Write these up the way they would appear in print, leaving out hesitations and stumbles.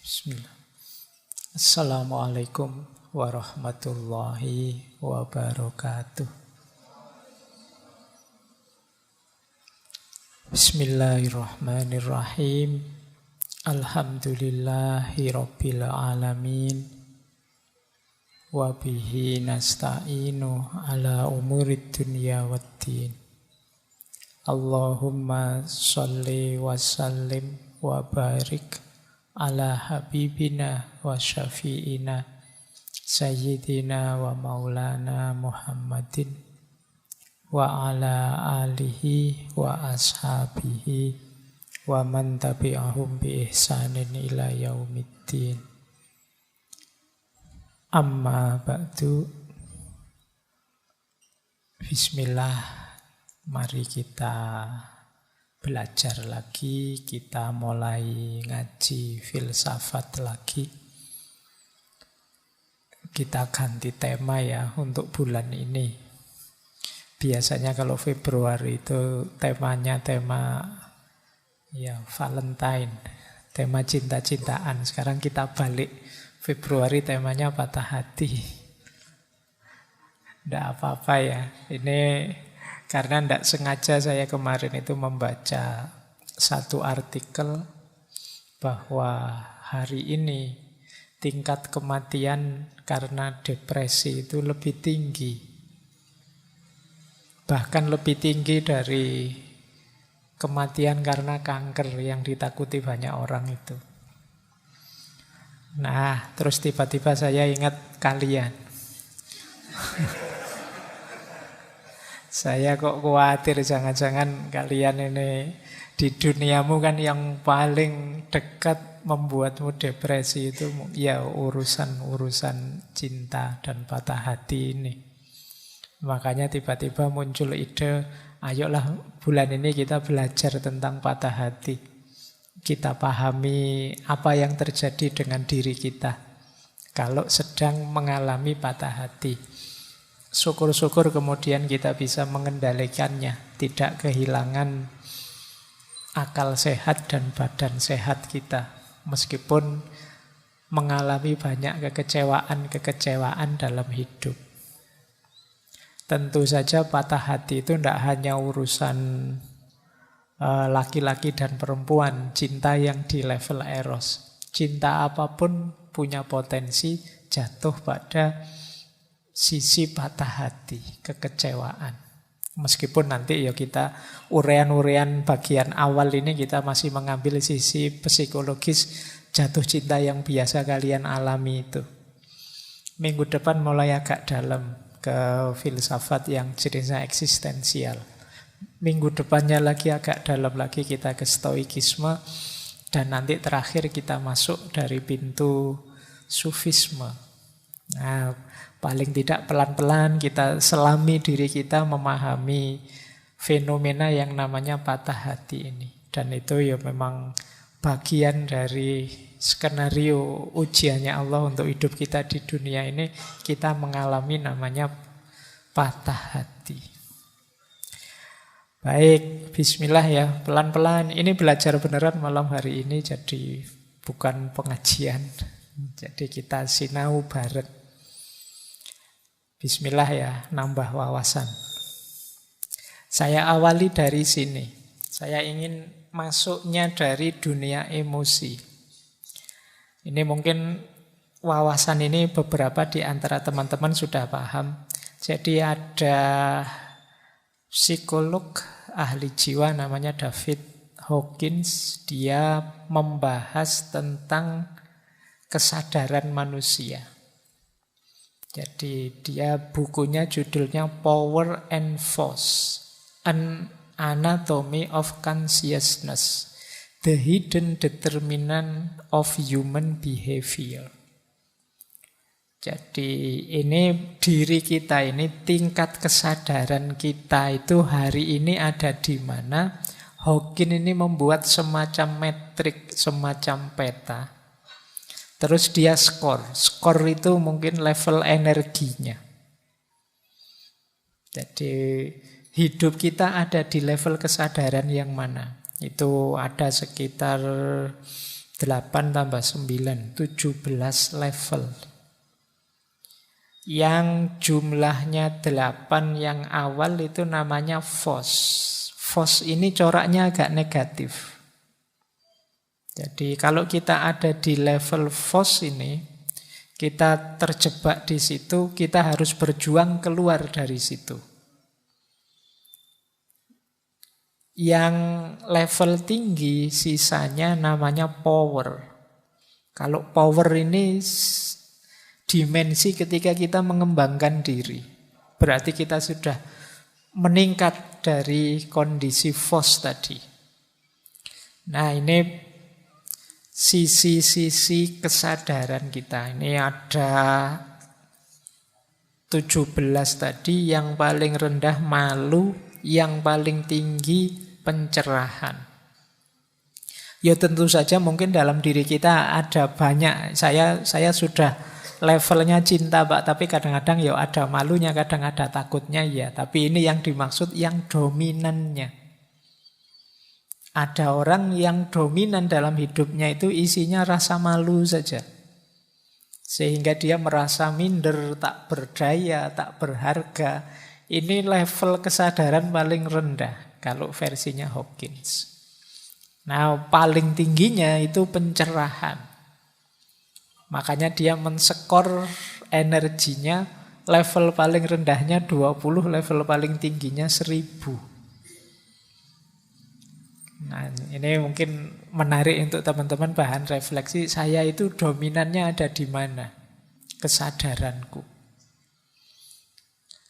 Bismillah. Assalamualaikum warahmatullahi wabarakatuh. Bismillahirrahmanirrahim. Alhamdulillahi rabbil alamin. Wabihi nasta'inu ala umurid dunya waddin. Allahumma sholli wa sallim wa barik ala habibina wa syafi'ina sayyidina wa maulana Muhammadin wa ala alihi wa ashabihi wa man tabi'ahum bi ihsanin ila yaumiddin. Amma ba'du. Bismillah. Mari kita belajar lagi, kita mulai ngaji filsafat lagi. Kita ganti tema ya untuk bulan ini. Biasanya kalau Februari itu temanya tema ya Valentine, tema cinta-cintaan. Sekarang kita balik, Februari temanya patah hati. Tidak apa-apa ya. Ini karena tidak sengaja saya kemarin itu membaca satu artikel bahwa hari ini tingkat kematian karena depresi itu lebih tinggi. Bahkan lebih tinggi dari kematian karena kanker yang ditakuti banyak orang itu. Nah, terus tiba-tiba saya ingat kalian. Saya kok khawatir jangan-jangan kalian ini di duniamu kan yang paling dekat membuatmu depresi itu ya urusan cinta dan patah hati ini. Makanya tiba-tiba muncul ide, ayolah bulan ini kita belajar tentang patah hati. Kita pahami apa yang terjadi dengan diri kita kalau sedang mengalami patah hati. Syukur-syukur kemudian kita bisa mengendalikannya, tidak kehilangan akal sehat dan badan sehat kita, meskipun mengalami banyak kekecewaan dalam hidup. Tentu saja patah hati itu tidak hanya urusan laki-laki dan perempuan, cinta yang di level eros. Cinta apapun punya potensi jatuh pada sisi patah hati, kekecewaan. Meskipun nanti ya kita urean-urean bagian awal ini kita masih mengambil sisi psikologis jatuh cinta yang biasa kalian alami itu. Minggu depan mulai agak dalam ke filsafat yang jenisnya eksistensial. Minggu depannya lagi agak dalam lagi kita ke stoikisme. Dan nanti terakhir kita masuk dari pintu sufisme. Nah, paling tidak pelan-pelan kita selami diri kita memahami fenomena yang namanya patah hati ini. Dan itu ya memang bagian dari skenario ujiannya Allah untuk hidup kita di dunia ini. Kita mengalami namanya patah hati. Baik, bismillah ya, pelan-pelan. Ini belajar beneran malam hari ini, jadi bukan pengajian. Jadi kita sinau bareng. Bismillah ya, nambah wawasan. Saya awali dari sini. Saya ingin masuknya dari dunia emosi. Ini mungkin wawasan ini beberapa di antara teman-teman sudah paham. Jadi ada psikolog ahli jiwa namanya David Hawkins. Dia membahas tentang kesadaran manusia. Jadi dia bukunya judulnya Power and Force, An Anatomy of Consciousness, The Hidden Determinant of Human Behavior. Jadi ini diri kita ini, tingkat kesadaran kita itu hari ini ada di mana. Hawkins ini membuat semacam metrik, semacam peta. Terus dia skor. Skor itu mungkin level energinya. Jadi hidup kita ada di level kesadaran yang mana? Itu ada sekitar 8 tambah 9, 17 level. Yang jumlahnya 8 yang awal itu namanya fos. Fos ini coraknya agak negatif. Jadi kalau kita ada di level fos ini, kita terjebak di situ, kita harus berjuang keluar dari situ. Yang level tinggi sisanya namanya power. Kalau power ini dimensi ketika kita mengembangkan diri. Berarti kita sudah meningkat dari kondisi fos tadi. Nah, ini sisi-sisi kesadaran kita. Ini ada 17 tadi, yang paling rendah malu, yang paling tinggi pencerahan. Ya tentu saja mungkin dalam diri kita ada banyak. Saya sudah levelnya cinta, Pak, tapi kadang-kadang ya ada malunya, kadang ada takutnya ya. Tapi ini yang dimaksud yang dominannya. Ada orang yang dominan dalam hidupnya itu isinya rasa malu saja. Sehingga dia merasa minder, tak berdaya, tak berharga. Ini level kesadaran paling rendah kalau versinya Hawkins. Nah, paling tingginya itu pencerahan. Makanya dia menskor energinya, level paling rendahnya 20, level paling tingginya 1000. Nah, ini mungkin menarik untuk teman-teman bahan refleksi. Saya itu dominannya ada di mana? Kesadaranku.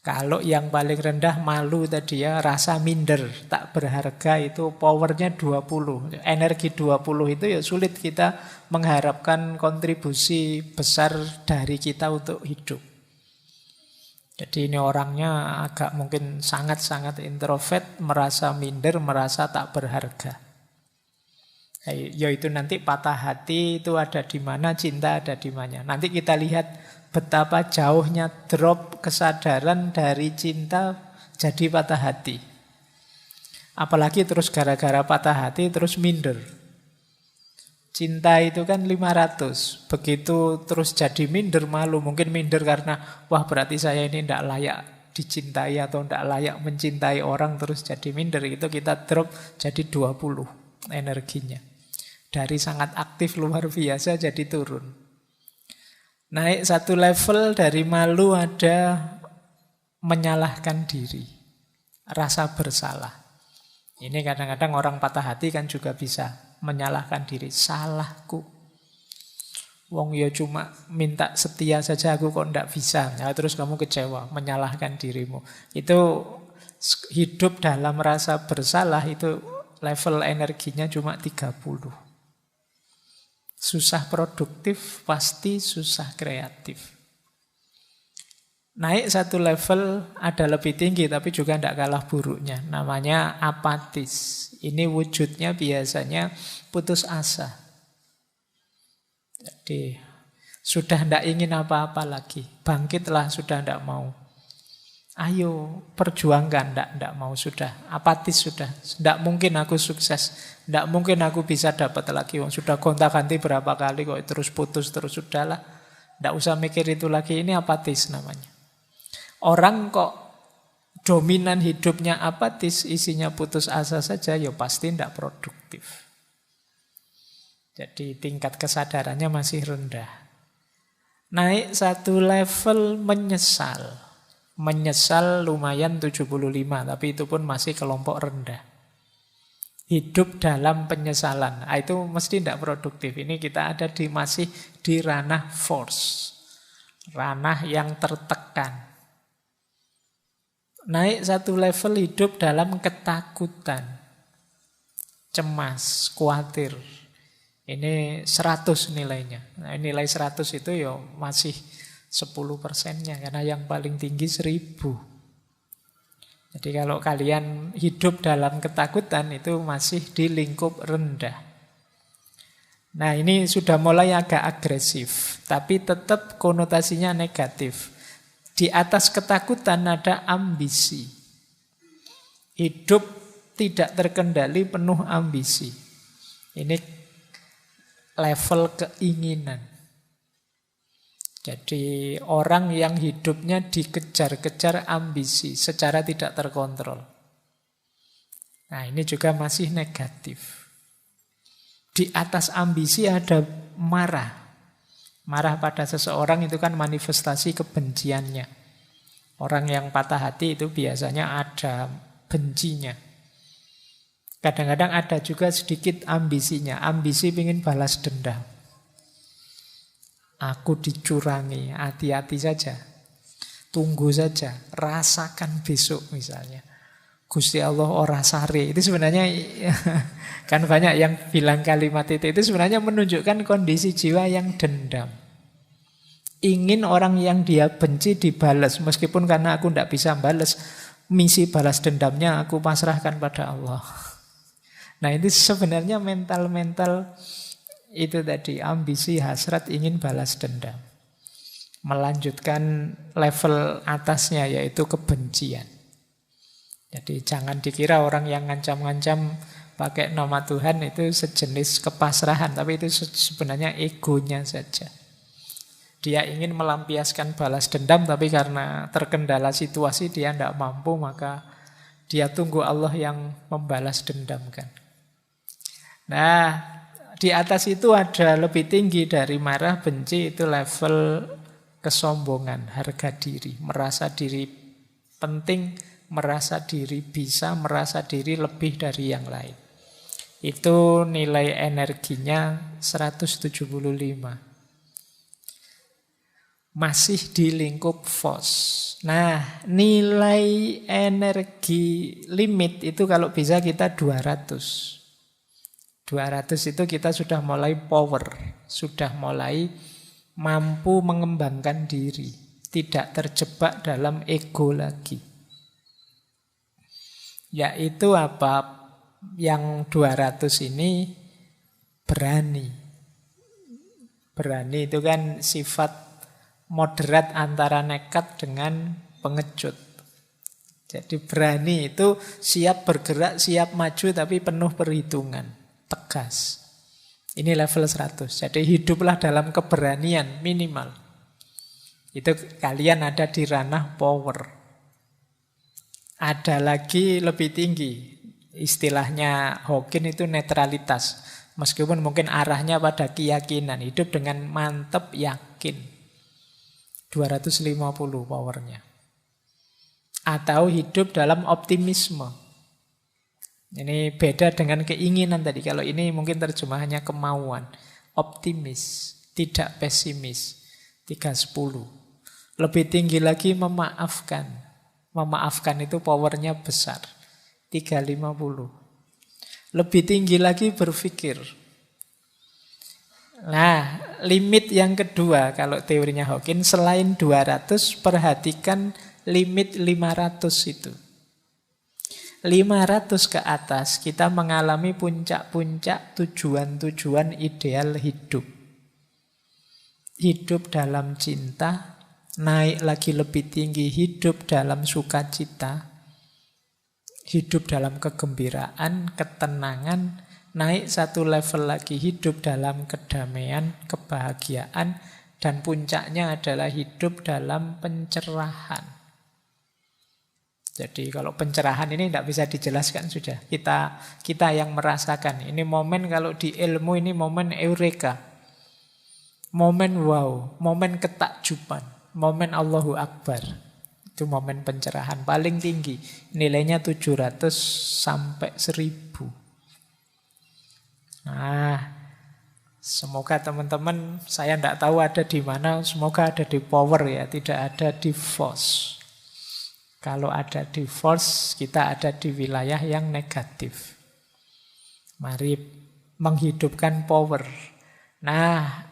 Kalau yang paling rendah malu tadi ya, rasa minder, tak berharga, itu powernya 20. Energi 20 itu ya sulit kita mengharapkan kontribusi besar dari kita untuk hidup. Jadi ini orangnya agak mungkin sangat-sangat introvert, merasa minder, merasa tak berharga. Yaitu nanti patah hati itu ada di mana, cinta ada di mana. Nanti kita lihat betapa jauhnya drop kesadaran dari cinta jadi patah hati. Apalagi terus gara-gara patah hati terus minder. Cinta itu kan 500. Begitu terus jadi minder, malu. Mungkin minder karena wah berarti saya ini tidak layak dicintai atau tidak layak mencintai orang, terus jadi minder. Itu kita drop jadi 20 energinya. Dari sangat aktif luar biasa jadi turun. Naik satu level dari malu ada menyalahkan diri, rasa bersalah. Ini kadang-kadang orang patah hati kan juga bisa menyalahkan diri. Salahku. Wong ya cuma minta setia saja, aku kok ndak bisa. Ya, terus kamu kecewa, menyalahkan dirimu. Itu hidup dalam rasa bersalah, itu level energinya cuma 30. Susah produktif, pasti susah kreatif. Naik satu level ada lebih tinggi, tapi juga tidak kalah buruknya. Namanya apatis. Ini wujudnya biasanya putus asa. Jadi sudah tidak ingin apa-apa lagi. Bangkitlah, sudah tidak mau. Ayo perjuangkan, tidak mau, sudah apatis, sudah tidak mungkin aku sukses, tidak mungkin aku bisa dapat lagi. Sudah gonta-ganti berapa kali kok terus putus terus, sudahlah, tidak usah mikir itu lagi. Ini apatis namanya. Orang kok dominan hidupnya apatis, isinya putus asa saja, ya pasti tidak produktif. Jadi tingkat kesadarannya masih rendah. Naik satu level menyesal. Menyesal lumayan 75, tapi itu pun masih kelompok rendah. Hidup dalam penyesalan, itu mesti tidak produktif. Ini kita ada masih di ranah force, ranah yang tertekan. Naik satu level hidup dalam ketakutan, cemas, khawatir. Ini 100 nilainya. Nah, nilai 100 itu ya masih 10%-nya, karena yang paling tinggi 1000. Jadi kalau kalian hidup dalam ketakutan itu masih di lingkup rendah. Nah, ini sudah mulai agak agresif, tapi tetap konotasinya negatif. Di atas ketakutan ada ambisi. Hidup tidak terkendali, penuh ambisi. Ini level keinginan. Jadi orang yang hidupnya dikejar-kejar ambisi secara tidak terkontrol. Nah, ini juga masih negatif. Di atas ambisi ada marah. Marah pada seseorang itu kan manifestasi kebenciannya. Orang yang patah hati itu biasanya ada bencinya. Kadang-kadang ada juga sedikit ambisinya. Ambisi ingin balas dendam. Aku dicurangi, hati-hati saja. Tunggu saja, rasakan besok misalnya. Gusti Allah ora sare. Itu sebenarnya kan banyak yang bilang kalimat itu sebenarnya menunjukkan kondisi jiwa yang dendam. Ingin orang yang dia benci dibalas, meskipun karena aku tidak bisa balas, misi balas dendamnya aku pasrahkan pada Allah. Nah, ini sebenarnya mental-mental itu tadi, ambisi, hasrat, ingin balas dendam. Melanjutkan level atasnya yaitu kebencian. Jadi jangan dikira orang yang ngancam-ngancam pakai nama Tuhan itu sejenis kepasrahan, tapi itu sebenarnya egonya saja. Dia ingin melampiaskan balas dendam, tapi karena terkendala situasi dia tidak mampu, maka dia tunggu Allah yang membalas dendamkan. Nah, di atas itu ada lebih tinggi dari marah, benci, itu level kesombongan, harga diri, merasa diri penting, merasa diri bisa, merasa diri lebih dari yang lain. Itu nilai energinya 175. Masih di lingkup FOS. Nah, nilai energi limit itu kalau bisa kita 200. 200 itu kita sudah mulai power, sudah mulai mampu mengembangkan diri, tidak terjebak dalam ego lagi. Yaitu apa? Yang 200 ini berani. Berani itu kan sifat moderat antara nekat dengan pengecut. Jadi berani itu siap bergerak, siap maju tapi penuh perhitungan. Tegas. Ini level 100. Jadi hiduplah dalam keberanian minimal. Itu kalian ada di ranah power. Ada lagi lebih tinggi. Istilahnya Hawking itu netralitas. Meskipun mungkin arahnya pada keyakinan. Hidup dengan mantap yakin. 250 powernya. Atau hidup dalam optimisme. Ini beda dengan keinginan tadi. Kalau ini mungkin terjemahannya kemauan. Optimis, tidak pesimis. 310. Lebih tinggi lagi memaafkan. Memaafkan itu powernya besar. 350. Lebih tinggi lagi berpikir. Nah, limit yang kedua kalau teorinya Hawking, selain 200, perhatikan limit 500 itu. 500 ke atas kita mengalami puncak-puncak tujuan-tujuan ideal hidup. Hidup dalam cinta, naik lagi lebih tinggi hidup dalam sukacita, hidup dalam kegembiraan, ketenangan, naik satu level lagi hidup dalam kedamaian, kebahagiaan, dan puncaknya adalah hidup dalam pencerahan. Jadi kalau pencerahan ini tidak bisa dijelaskan sudah. Kita yang merasakan. Ini momen kalau di ilmu ini momen eureka. Momen wow, momen ketakjuban, momen Allahu Akbar. Itu momen pencerahan paling tinggi. Nilainya 700 sampai 1000. Nah, semoga teman-teman, saya tidak tahu ada di mana, semoga ada di power ya, tidak ada di force. Kalau ada di force, kita ada di wilayah yang negatif. Mari menghidupkan power. Nah,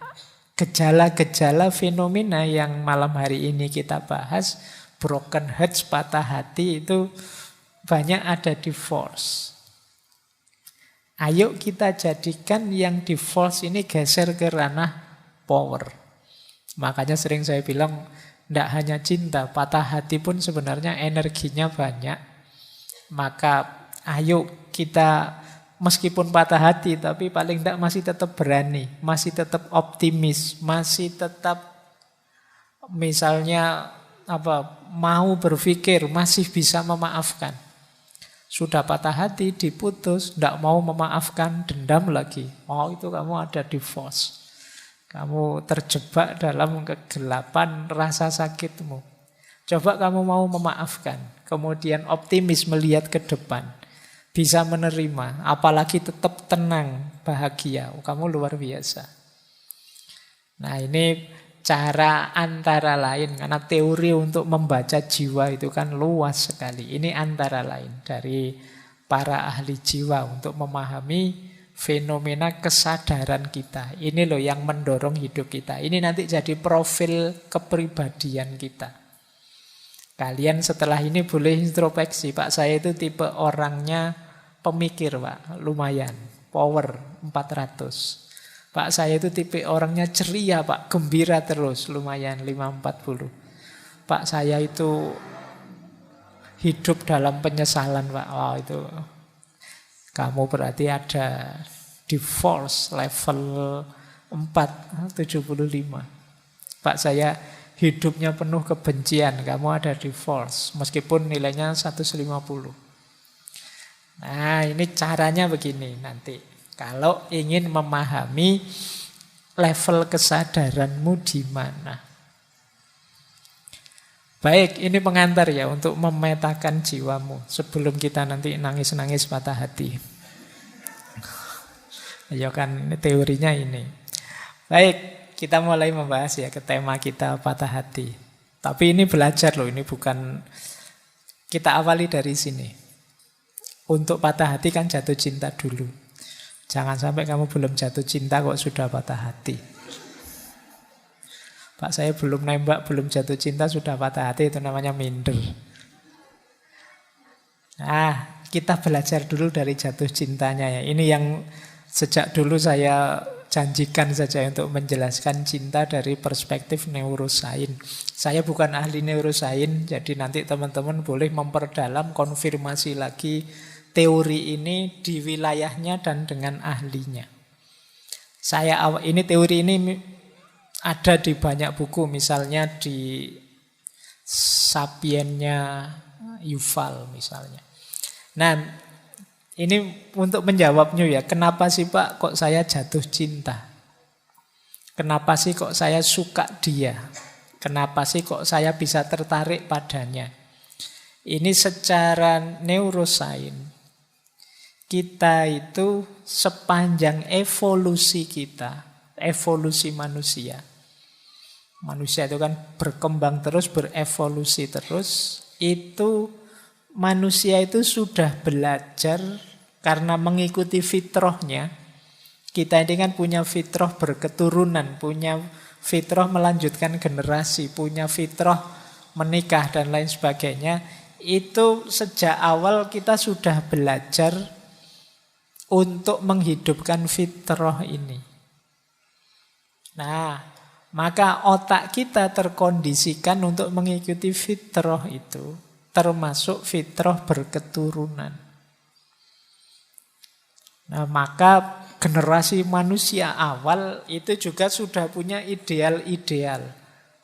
gejala-gejala fenomena yang malam hari ini kita bahas, broken hearts, patah hati, itu banyak ada di force. Ayo kita jadikan yang di force ini geser ke ranah power. Makanya sering saya bilang, tidak hanya cinta, patah hati pun sebenarnya energinya banyak. Maka ayo kita meskipun patah hati, tapi paling tidak masih tetap berani, masih tetap optimis, masih tetap misalnya mau berpikir, masih bisa memaafkan. Sudah patah hati, diputus, tidak mau memaafkan, dendam lagi. Oh, itu kamu ada divorce. Kamu terjebak dalam kegelapan rasa sakitmu. Coba kamu mau memaafkan, kemudian optimis melihat ke depan, bisa menerima, apalagi tetap tenang, bahagia. Kamu luar biasa. Nah, ini cara antara lain, karena teori untuk membaca jiwa itu kan luas sekali. Ini antara lain dari para ahli jiwa untuk memahami fenomena kesadaran kita. Ini loh yang mendorong hidup kita. Ini nanti jadi profil kepribadian kita. Kalian setelah ini boleh introspeksi. Pak, saya itu tipe orangnya pemikir, Pak. Lumayan. Power 400. Pak, saya itu tipe orangnya ceria, Pak. Gembira terus. Lumayan 540. Pak, saya itu hidup dalam penyesalan, Pak. Wow, itu kamu berarti ada divorce level 4, 75. Pak, saya hidupnya penuh kebencian, kamu ada divorce, meskipun nilainya 150. Nah, ini caranya begini nanti. Kalau ingin memahami level kesadaranmu di mana. Baik, ini pengantar ya untuk memetakan jiwamu sebelum kita nanti nangis-nangis patah hati. Ya kan, ini teorinya ini. Baik, kita mulai membahas ya ke tema kita patah hati. Tapi ini belajar loh, ini bukan kita awali dari sini. Untuk patah hati kan jatuh cinta dulu. Jangan sampai kamu belum jatuh cinta kok sudah patah hati. Pak, saya belum nembak, belum jatuh cinta, sudah patah hati, itu namanya minder. Nah, kita belajar dulu dari jatuh cintanya ya. Ini yang sejak dulu saya janjikan saja untuk menjelaskan cinta dari perspektif neurosains. Saya bukan ahli neurosains, jadi nanti teman-teman boleh memperdalam, konfirmasi lagi teori ini di wilayahnya dan dengan ahlinya. Ini teori ini ada di banyak buku, misalnya di Sapiennya Yuval misalnya. Nah, ini untuk menjawabnya ya, kenapa sih Pak kok saya jatuh cinta? Kenapa sih kok saya suka dia? Kenapa sih kok saya bisa tertarik padanya? Ini secara neurosains, kita itu sepanjang evolusi kita, evolusi manusia. Manusia itu kan berkembang terus, berevolusi terus. Itu manusia itu sudah belajar karena mengikuti fitrahnya. Kita ini kan punya fitrah berketurunan, punya fitrah melanjutkan generasi, punya fitrah menikah dan lain sebagainya. Itu sejak awal kita sudah belajar untuk menghidupkan fitrah ini. Nah, maka otak kita terkondisikan untuk mengikuti fitrah itu, termasuk fitrah berketurunan. Nah, maka generasi manusia awal itu juga sudah punya ideal-ideal,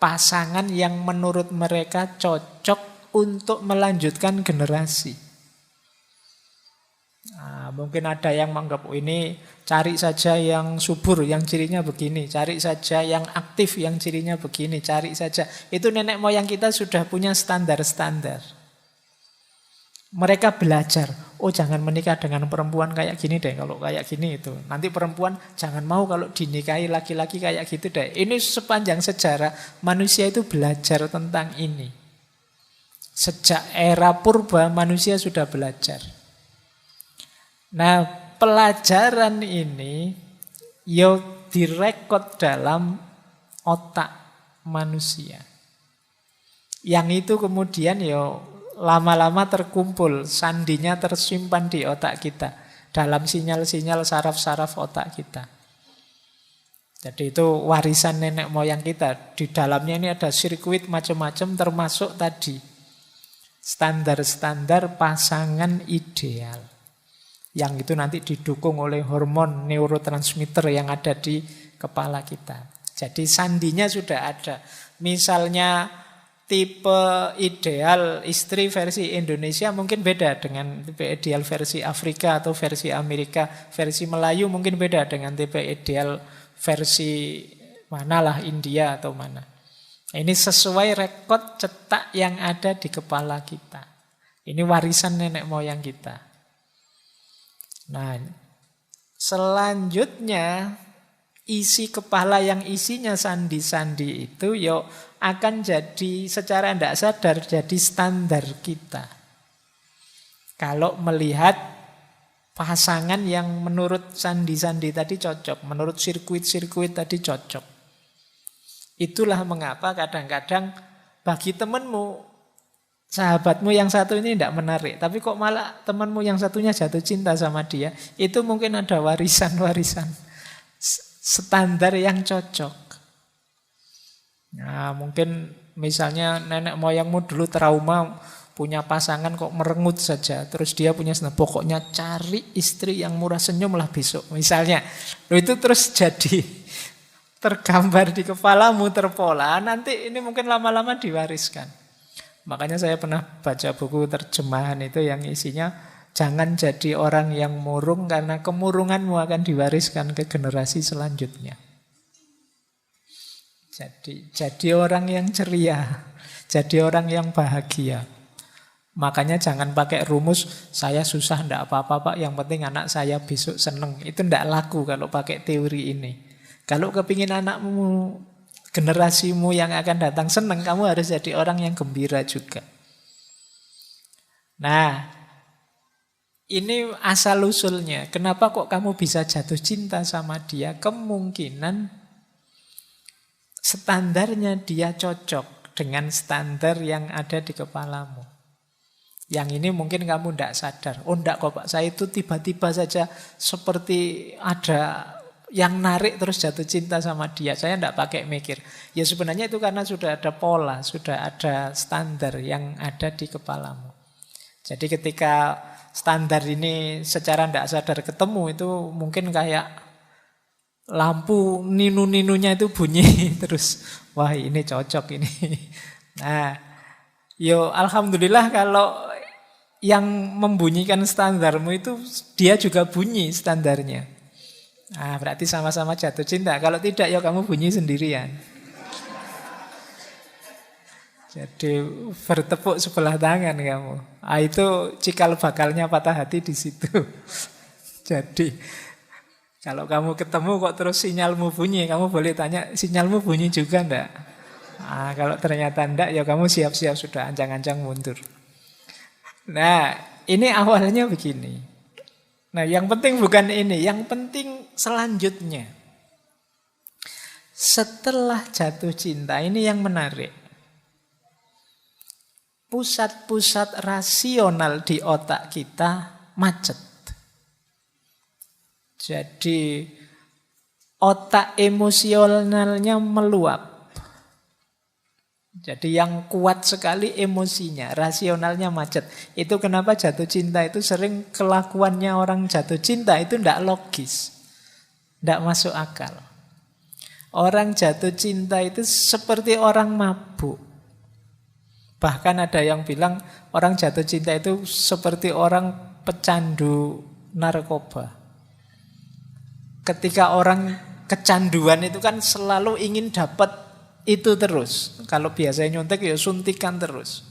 pasangan yang menurut mereka cocok untuk melanjutkan generasi. Nah, mungkin ada yang menganggap ini cari saja yang subur, yang cirinya begini, cari saja yang aktif, yang cirinya begini, cari saja. Itu nenek moyang kita sudah punya standar-standar. Mereka belajar, oh jangan menikah dengan perempuan kayak gini deh, kalau kayak gini itu. Nanti perempuan jangan mau kalau dinikahi laki-laki kayak gitu deh. Ini sepanjang sejarah manusia itu belajar tentang ini. Sejak era purba manusia sudah belajar. Nah, pelajaran ini direkod dalam otak manusia. Yang itu kemudian lama-lama terkumpul, sandinya tersimpan di otak kita, dalam sinyal-sinyal saraf-saraf otak kita. Jadi itu warisan nenek moyang kita. Di dalamnya ini ada sirkuit macam-macam, termasuk tadi standar-standar pasangan ideal. Yang itu nanti didukung oleh hormon neurotransmitter yang ada di kepala kita. Jadi sandinya sudah ada. Misalnya tipe ideal istri versi Indonesia mungkin beda dengan tipe ideal versi Afrika atau versi Amerika. Versi Melayu mungkin beda dengan tipe ideal versi manalah, India atau mana. Ini sesuai rekod cetak yang ada di kepala kita. Ini warisan nenek moyang kita. Nah, selanjutnya isi kepala yang isinya sandi-sandi itu yuk akan jadi secara tidak sadar jadi standar kita. Kalau melihat pasangan yang menurut sandi-sandi tadi cocok, menurut sirkuit-sirkuit tadi cocok. Itulah mengapa kadang-kadang bagi temanmu, sahabatmu yang satu ini tidak menarik, tapi kok malah temanmu yang satunya jatuh cinta sama dia, itu mungkin ada warisan-warisan standar yang cocok. Nah, mungkin misalnya nenek moyangmu dulu trauma punya pasangan kok merengut saja, terus dia punya pokoknya cari istri yang murah senyum lah besok misalnya. Loh, itu terus jadi tergambar di kepalamu, terpola, nanti ini mungkin lama-lama diwariskan. Makanya saya pernah baca buku terjemahan itu yang isinya jangan jadi orang yang murung karena kemurunganmu akan diwariskan ke generasi selanjutnya. Jadi orang yang ceria, jadi orang yang bahagia. Makanya jangan pakai rumus saya susah ndak apa-apa Pak, yang penting anak saya besok seneng. Itu ndak laku kalau pakai teori ini. Kalau kepingin anakmu, generasimu yang akan datang seneng, kamu harus jadi orang yang gembira juga. Nah, ini asal-usulnya. Kenapa kok kamu bisa jatuh cinta sama dia? Kemungkinan standarnya dia cocok dengan standar yang ada di kepalamu. Yang ini mungkin kamu tidak sadar. Oh enggak kok Pak, saya itu tiba-tiba saja seperti ada yang narik terus jatuh cinta sama dia. Saya tidak pakai mikir. Ya sebenarnya itu karena sudah ada pola, sudah ada standar yang ada di kepalamu. Jadi ketika standar ini secara tidak sadar ketemu, itu mungkin kayak lampu ninu-ninunya itu bunyi terus. Wah ini cocok ini. Nah, yo alhamdulillah kalau yang membunyikan standarmu itu dia juga bunyi standarnya. Nah, berarti sama-sama jatuh cinta. Kalau tidak ya kamu bunyi sendirian. Jadi bertepuk sebelah tangan kamu. Ah, itu cikal bakalnya patah hati di situ. Jadi kalau kamu ketemu kok terus sinyalmu bunyi, kamu boleh tanya sinyalmu bunyi juga enggak? Ah, kalau ternyata enggak ya kamu siap-siap sudah ancang-ancang mundur. Nah, ini awalnya begini. Nah, yang penting bukan ini, yang penting selanjutnya. Setelah jatuh cinta, ini yang menarik. Pusat-pusat rasional di otak kita macet. Jadi otak emosionalnya meluap. Jadi yang kuat sekali emosinya, rasionalnya macet. Itu kenapa jatuh cinta itu sering kelakuannya orang jatuh cinta itu tidak logis. Tidak masuk akal. Orang jatuh cinta itu seperti orang mabuk. Bahkan ada yang bilang orang jatuh cinta itu seperti orang pecandu narkoba. Ketika orang kecanduan itu kan selalu ingin dapat itu terus. Kalau biasanya nyuntik ya suntikan terus.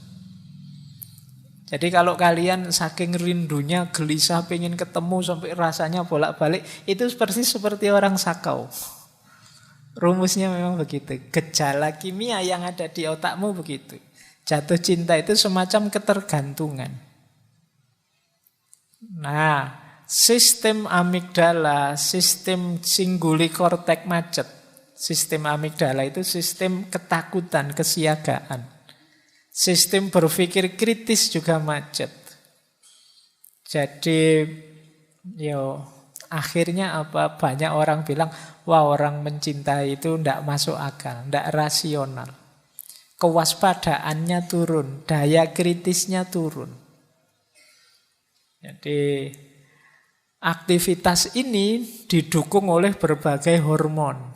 Jadi kalau kalian saking rindunya gelisah pengen ketemu sampai rasanya bolak-balik, itu persis seperti orang sakau. Rumusnya memang begitu. Gejala kimia yang ada di otakmu begitu. Jatuh cinta itu semacam ketergantungan. Nah, sistem amigdala, sistem cinguli kortek macet. Sistem amigdala itu sistem ketakutan, kesiagaan. Sistem berpikir kritis juga macet. Jadi, akhirnya apa? Banyak orang bilang, wah orang mencintai itu tidak masuk akal, tidak rasional. Kewaspadaannya turun, daya kritisnya turun. Jadi Aktivitas ini didukung oleh berbagai hormon.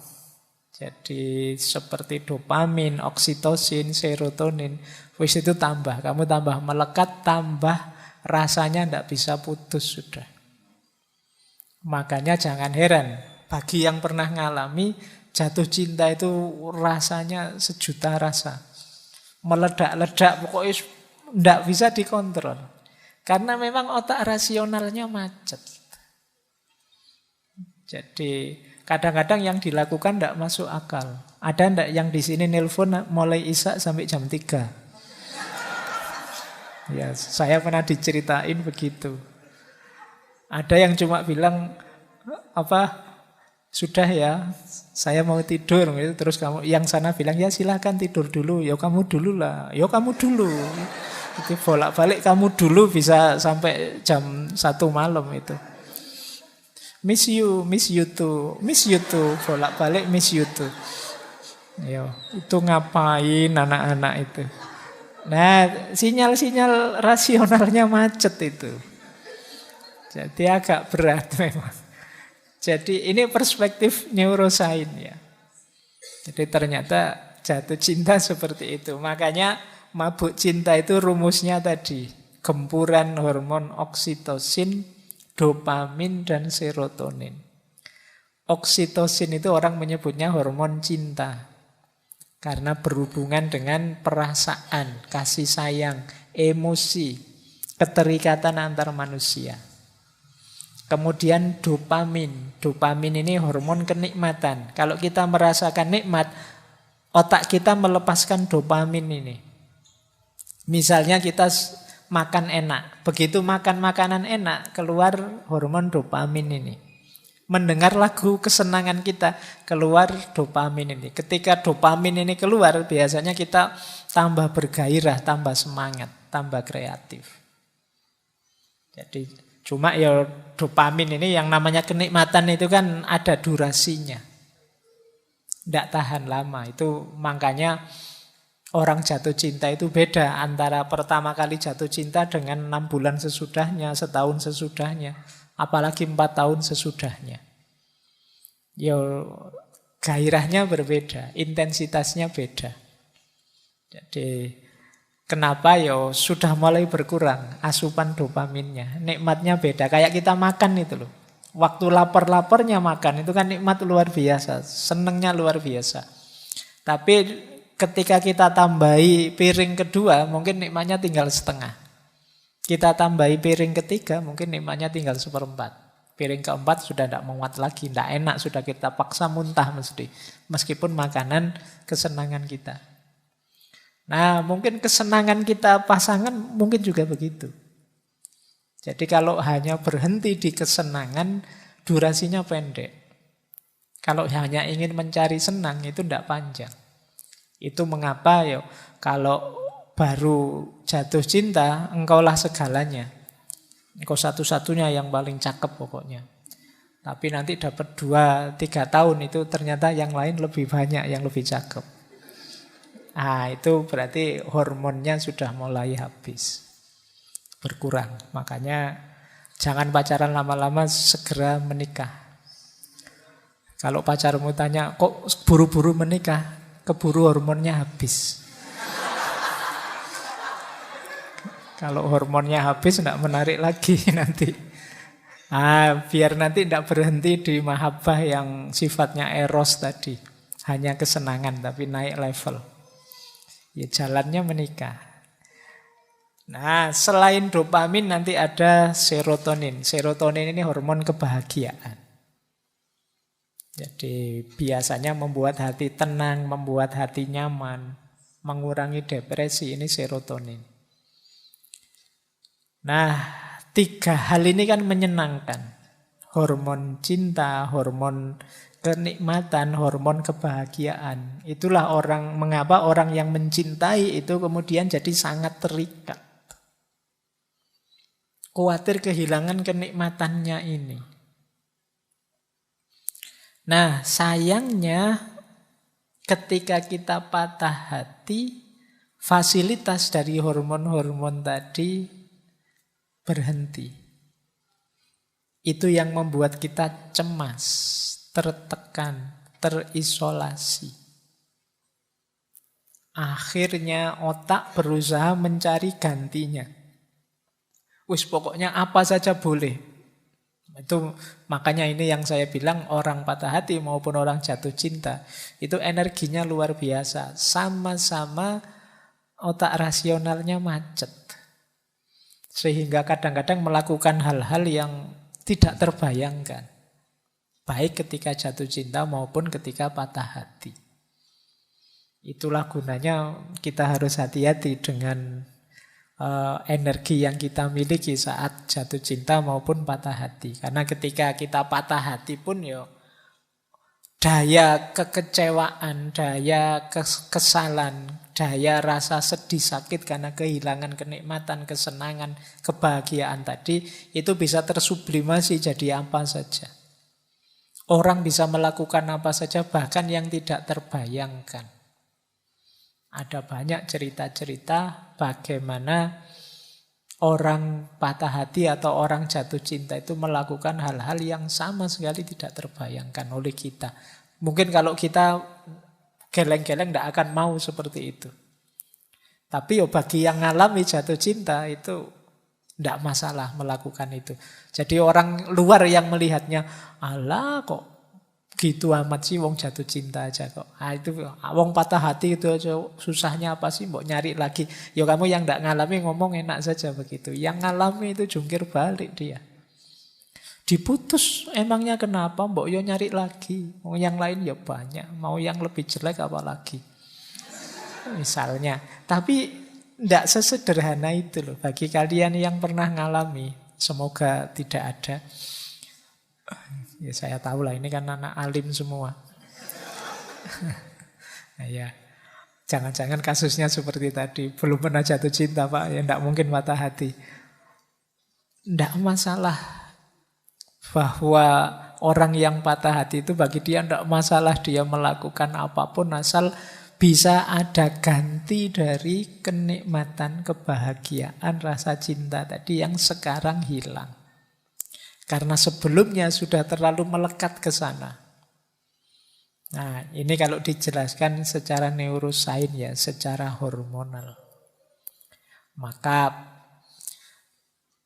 Jadi seperti dopamin, oksitosin, serotonin. Wis itu tambah, kamu tambah melekat, tambah rasanya tidak bisa putus sudah. Makanya jangan heran, bagi yang pernah ngalami jatuh cinta itu rasanya sejuta rasa. Meledak-ledak, pokoknya tidak bisa dikontrol. Karena memang otak rasionalnya macet. Jadi kadang-kadang yang dilakukan tidak masuk akal. Ada ndak yang di sini nelpon mulai isya sampai jam 3? Ya, saya pernah diceritain begitu. Ada yang cuma bilang sudah ya, saya mau tidur gitu. Terus kamu yang sana bilang ya silahkan tidur dulu. Ya kamu dulu lah. Ya kamu dulu. Itu bolak-balik kamu dulu bisa sampai jam 1 malam itu. Miss you too, bolak-balik miss you too. Yo, itu ngapain anak-anak itu? Nah, sinyal-sinyal rasionalnya macet itu. Jadi agak berat memang. Jadi ini perspektif neurosains ya. Jadi ternyata jatuh cinta seperti itu. Makanya mabuk cinta itu rumusnya tadi. Gempuran hormon oksitosin, dopamin, dan serotonin. Oksitosin itu orang menyebutnya hormon cinta. Karena berhubungan dengan perasaan, kasih sayang, emosi, keterikatan antar manusia. Kemudian dopamin. Dopamin ini hormon kenikmatan. Kalau kita merasakan nikmat, otak kita melepaskan dopamin ini. Misalnya kita makan enak. Begitu makan makanan enak, keluar hormon dopamin ini. Mendengar lagu kesenangan kita, keluar dopamin ini. Ketika dopamin ini keluar, biasanya kita tambah bergairah, tambah semangat, tambah kreatif. Jadi cuma ya dopamin ini yang namanya kenikmatan itu kan ada durasinya. Tidak tahan lama. Itu makanya orang jatuh cinta itu beda antara pertama kali jatuh cinta dengan 6 bulan sesudahnya, setahun sesudahnya, apalagi 4 tahun sesudahnya. Ya, gairahnya berbeda, intensitasnya beda. Jadi kenapa ya sudah mulai berkurang asupan dopaminnya, nikmatnya beda. Kayak kita makan itu loh. Waktu lapar-laparnya makan itu kan nikmat luar biasa, senengnya luar biasa. Tapi ketika kita tambahi piring kedua, mungkin nikmatnya tinggal setengah. Kita tambahi piring ketiga, mungkin nikmatnya tinggal 1/4. Piring keempat sudah tidak muat lagi, tidak enak, sudah kita paksa muntah mesti. Meskipun makanan kesenangan kita. Nah, mungkin kesenangan kita pasangan mungkin juga begitu. Jadi kalau hanya berhenti di kesenangan, durasinya pendek. Kalau hanya ingin mencari senang, itu tidak panjang. Itu mengapa ya kalau baru jatuh cinta, engkaulah segalanya. Engkau satu-satunya yang paling cakep pokoknya. Tapi nanti dapat 2-3 tahun itu ternyata yang lain lebih banyak yang lebih cakep. Itu berarti hormonnya sudah mulai habis. Berkurang. Makanya jangan pacaran lama-lama, segera menikah. Kalau pacarmu tanya, kok buru-buru menikah? Keburu hormonnya habis. Kalau hormonnya habis tidak menarik lagi nanti. Biar nanti tidak berhenti di mahabbah yang sifatnya eros tadi. Hanya kesenangan tapi naik level. Ya jalannya menikah. Nah, selain dopamin nanti ada serotonin. Serotonin ini hormon kebahagiaan. Jadi biasanya membuat hati tenang, membuat hati nyaman, mengurangi depresi, ini serotonin. Nah, 3 hal ini kan menyenangkan. Hormon cinta, hormon kenikmatan, hormon kebahagiaan. Itulah mengapa orang yang mencintai itu kemudian jadi sangat terikat. Khawatir kehilangan kenikmatannya ini. Nah, sayangnya ketika kita patah hati, fasilitas dari hormon-hormon tadi berhenti. Itu yang membuat kita cemas, tertekan, terisolasi. Akhirnya otak berusaha mencari gantinya. Wis pokoknya apa saja boleh. Itu makanya ini yang saya bilang orang patah hati maupun orang jatuh cinta itu energinya luar biasa. Sama-sama otak rasionalnya macet. Sehingga kadang-kadang melakukan hal-hal yang tidak terbayangkan. Baik ketika jatuh cinta maupun ketika patah hati. Itulah gunanya kita harus hati-hati dengan energi yang kita miliki saat jatuh cinta maupun patah hati. Karena ketika kita patah hati pun daya kekecewaan, daya kekesalan, daya rasa sedih sakit karena kehilangan kenikmatan, kesenangan, kebahagiaan tadi itu bisa tersublimasi jadi apa saja. Orang bisa melakukan apa saja bahkan yang tidak terbayangkan. Ada banyak cerita-cerita bagaimana orang patah hati atau orang jatuh cinta itu melakukan hal-hal yang sama sekali tidak terbayangkan oleh kita. Mungkin kalau kita geleng-geleng tidak akan mau seperti itu. Tapi bagi yang ngalami jatuh cinta itu tidak masalah melakukan itu. Jadi orang luar yang melihatnya, alah kok gitu amat sih wong jatuh cinta aja kok. Itu wong patah hati itu aja susahnya apa sih mbok nyari lagi. Ya kamu yang tidak ngalami ngomong enak saja begitu. Yang ngalami itu jungkir balik dia. Diputus emangnya kenapa mbok yo nyari lagi. Mau yang lain ya banyak, mau yang lebih jelek apa lagi. Misalnya. Tapi tidak sesederhana itu loh bagi kalian yang pernah ngalami. Semoga tidak ada. Ya saya tahu lah ini kan anak alim semua. Nah, ya. Jangan-jangan kasusnya seperti tadi. Belum pernah jatuh cinta Pak. Ya tidak mungkin patah hati. Tidak masalah. Bahwa orang yang patah hati itu bagi dia tidak masalah. Dia melakukan apapun asal bisa ada ganti dari kenikmatan, kebahagiaan, rasa cinta tadi yang sekarang hilang. Karena sebelumnya sudah terlalu melekat ke sana. Nah, ini kalau dijelaskan secara neurosains ya, secara hormonal. Maka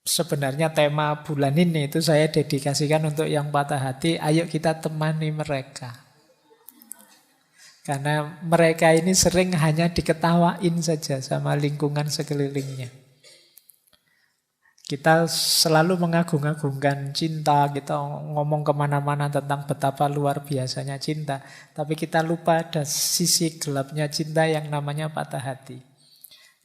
sebenarnya tema bulan ini itu saya dedikasikan untuk yang patah hati, ayo kita temani mereka. Karena mereka ini sering hanya diketawain saja sama lingkungan sekelilingnya. Kita selalu mengagung-agungkan cinta, kita ngomong kemana-mana tentang betapa luar biasanya cinta. Tapi kita lupa ada sisi gelapnya cinta yang namanya patah hati.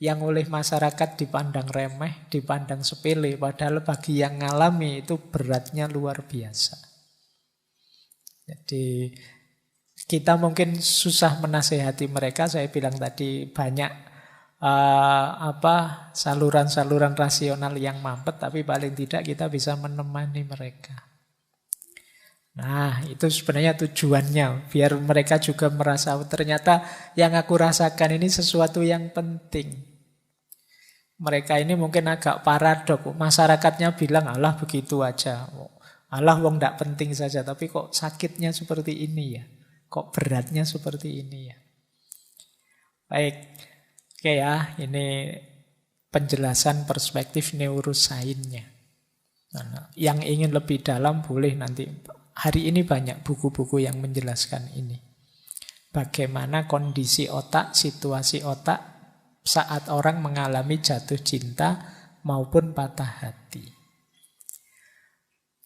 Yang oleh masyarakat dipandang remeh, dipandang sepele. Padahal bagi yang ngalami itu beratnya luar biasa. Jadi kita mungkin susah menasehati mereka. Saya bilang tadi banyak saluran-saluran rasional yang mampet, tapi paling tidak kita bisa menemani mereka. Nah, itu sebenarnya tujuannya, biar mereka juga merasa ternyata yang aku rasakan ini sesuatu yang penting. Mereka ini mungkin agak paradok, masyarakatnya bilang alah begitu aja, alah wong ndak penting saja, tapi kok sakitnya seperti ini ya, kok beratnya seperti ini ya. Baik. Oke ya, ini penjelasan perspektif neurosainsnya. Nah, yang ingin lebih dalam boleh nanti. Hari ini banyak buku-buku yang menjelaskan ini. Bagaimana kondisi otak, situasi otak saat orang mengalami jatuh cinta maupun patah hati.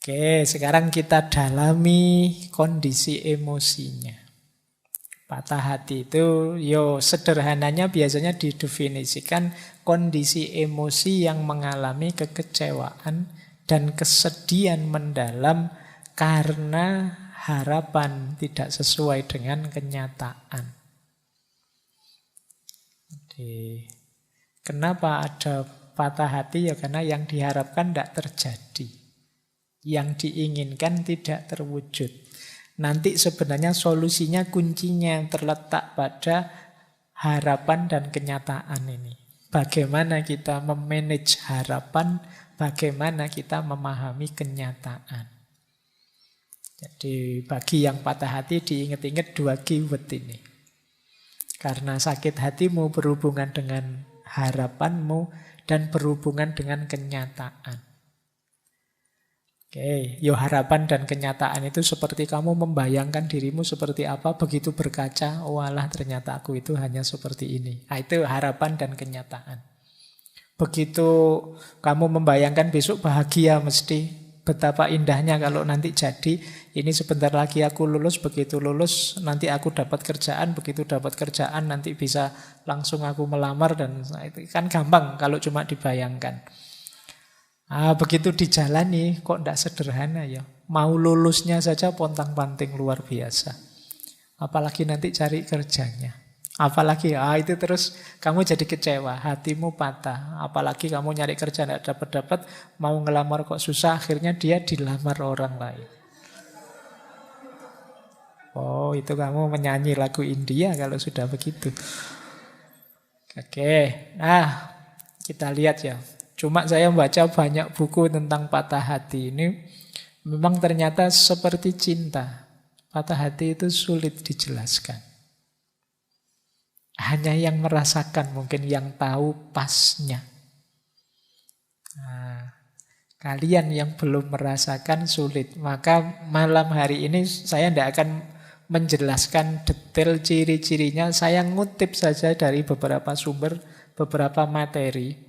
Oke, sekarang kita dalami kondisi emosinya. Patah hati itu, sederhananya biasanya didefinisikan kondisi emosi yang mengalami kekecewaan dan kesedihan mendalam karena harapan tidak sesuai dengan kenyataan. Jadi, kenapa ada patah hati? Ya karena yang diharapkan tidak terjadi. Yang diinginkan tidak terwujud. Nanti sebenarnya solusinya, kuncinya yang terletak pada harapan dan kenyataan ini. Bagaimana kita memanage harapan, bagaimana kita memahami kenyataan. Jadi bagi yang patah hati diingat-ingat dua keyword ini. Karena sakit hatimu berhubungan dengan harapanmu dan berhubungan dengan kenyataan. Oke, yo harapan dan kenyataan itu seperti kamu membayangkan dirimu seperti apa, begitu berkaca, walah ternyata aku itu hanya seperti ini. Nah, itu harapan dan kenyataan. Begitu kamu membayangkan besok bahagia mesti, betapa indahnya kalau nanti jadi, ini sebentar lagi aku lulus, begitu lulus nanti aku dapat kerjaan, begitu dapat kerjaan nanti bisa langsung aku melamar, dan itu kan gampang kalau cuma dibayangkan. Begitu dijalani kok tidak sederhana ya. Mau lulusnya saja pontang-panting luar biasa. Apalagi nanti cari kerjanya. Apalagi itu terus kamu jadi kecewa, hatimu patah. Apalagi kamu nyari kerja tidak dapat-dapat, mau ngelamar kok susah, akhirnya dia dilamar orang lain. Oh, itu kamu menyanyi lagu India kalau sudah begitu. Oke, nah kita lihat ya. Cuma saya membaca banyak buku tentang patah hati ini. Memang ternyata seperti cinta. Patah hati itu sulit dijelaskan. Hanya yang merasakan mungkin yang tahu pasnya. Nah, kalian yang belum merasakan sulit. Maka malam hari ini saya tidak akan menjelaskan detail ciri-cirinya. Saya ngutip saja dari beberapa sumber, beberapa materi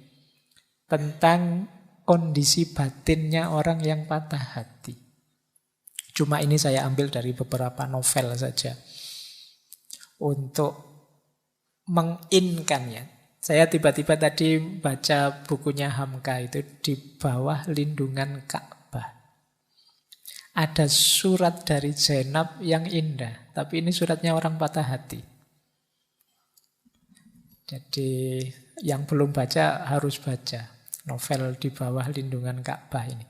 tentang kondisi batinnya orang yang patah hati. Cuma ini saya ambil dari beberapa novel saja. Untuk menginkannya. Saya tiba-tiba tadi baca bukunya Hamka itu Di Bawah Lindungan Ka'bah. Ada surat dari Zainab yang indah, tapi ini suratnya orang patah hati. Jadi yang belum baca harus baca novel Di Bawah Lindungan Ka'bah ini.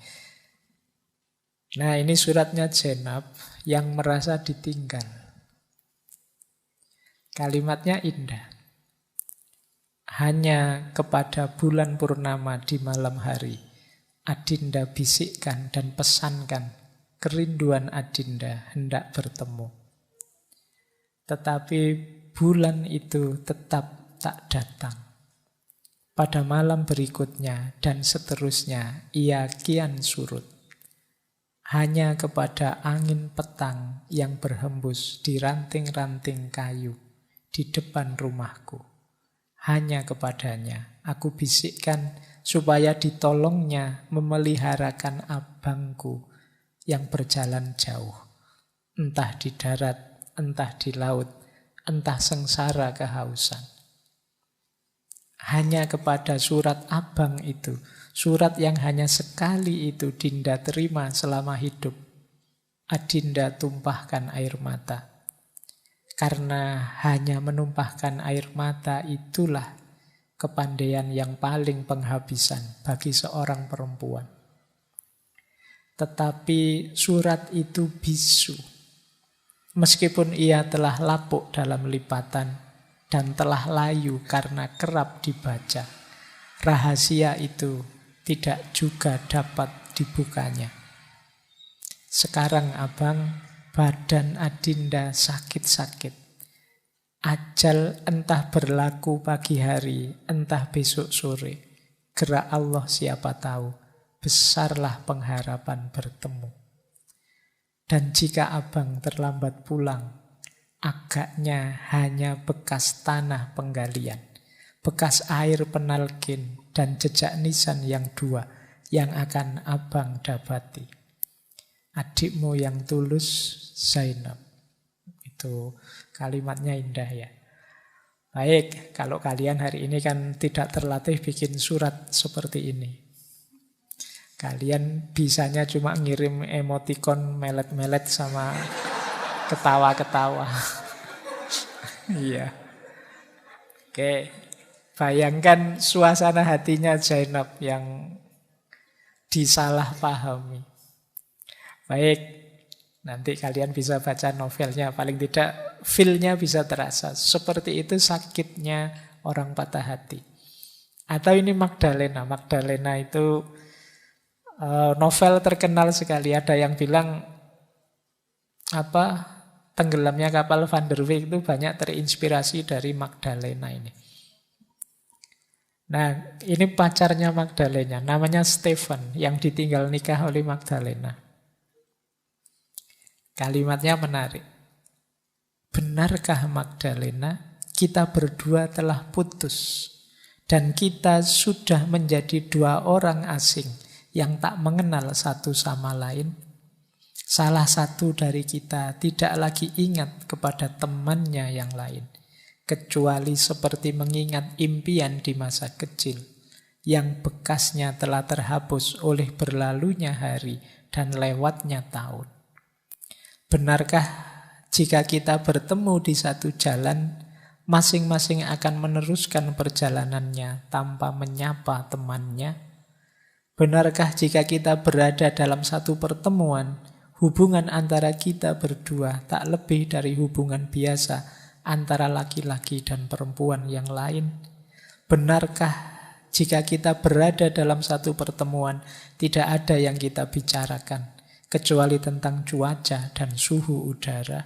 Nah, ini suratnya Zainab yang merasa ditinggal. Kalimatnya indah. Hanya kepada bulan purnama di malam hari, Adinda bisikkan dan pesankan, kerinduan Adinda hendak bertemu. Tetapi bulan itu tetap tak datang. Pada malam berikutnya dan seterusnya ia kian surut. Hanya kepada angin petang yang berhembus di ranting-ranting kayu di depan rumahku. Hanya kepadanya aku bisikkan supaya ditolongnya memeliharakan abangku yang berjalan jauh. Entah di darat, entah di laut, entah sengsara kehausan. Hanya kepada surat abang itu, surat yang hanya sekali itu Dinda terima selama hidup, Adinda tumpahkan air mata. Karena hanya menumpahkan air mata itulah kepandaian yang paling penghabisan bagi seorang perempuan. Tetapi surat itu bisu. Meskipun ia telah lapuk dalam lipatan dan telah layu karena kerap dibaca, rahasia itu tidak juga dapat dibukanya. Sekarang abang, badan Adinda sakit-sakit. Ajal entah berlaku pagi hari, entah besok sore. Gerak Allah siapa tahu, besarlah pengharapan bertemu. Dan jika abang terlambat pulang, agaknya hanya bekas tanah penggalian, bekas air penalkin, dan jejak nisan yang dua yang akan abang dapati. Adikmu yang tulus, Zainab. Itu kalimatnya indah ya. Baik, kalau kalian hari ini kan tidak terlatih bikin surat seperti ini. Kalian bisanya cuma ngirim emoticon melet-melet sama ketawa-ketawa. Iya. Oke. Bayangkan suasana hatinya Zainab yang disalahpahami. Baik. Nanti kalian bisa baca novelnya. Paling tidak feel-nya bisa terasa. Seperti itu sakitnya orang patah hati. Atau ini Magdalena. Magdalena itu Novel terkenal sekali. Ada yang bilang tenggelamnya kapal Van der Weyck itu banyak terinspirasi dari Magdalena ini. Nah, ini pacarnya Magdalena, namanya Stefan, yang ditinggal nikah oleh Magdalena. Kalimatnya menarik. Benarkah Magdalena, kita berdua telah putus, dan kita sudah menjadi dua orang asing yang tak mengenal satu sama lain? Salah satu dari kita tidak lagi ingat kepada temannya yang lain, kecuali seperti mengingat impian di masa kecil yang bekasnya telah terhapus oleh berlalunya hari dan lewatnya tahun. Benarkah jika kita bertemu di satu jalan, masing-masing akan meneruskan perjalanannya tanpa menyapa temannya? Benarkah jika kita berada dalam satu pertemuan, hubungan antara kita berdua tak lebih dari hubungan biasa antara laki-laki dan perempuan yang lain? Benarkah jika kita berada dalam satu pertemuan, tidak ada yang kita bicarakan kecuali tentang cuaca dan suhu udara?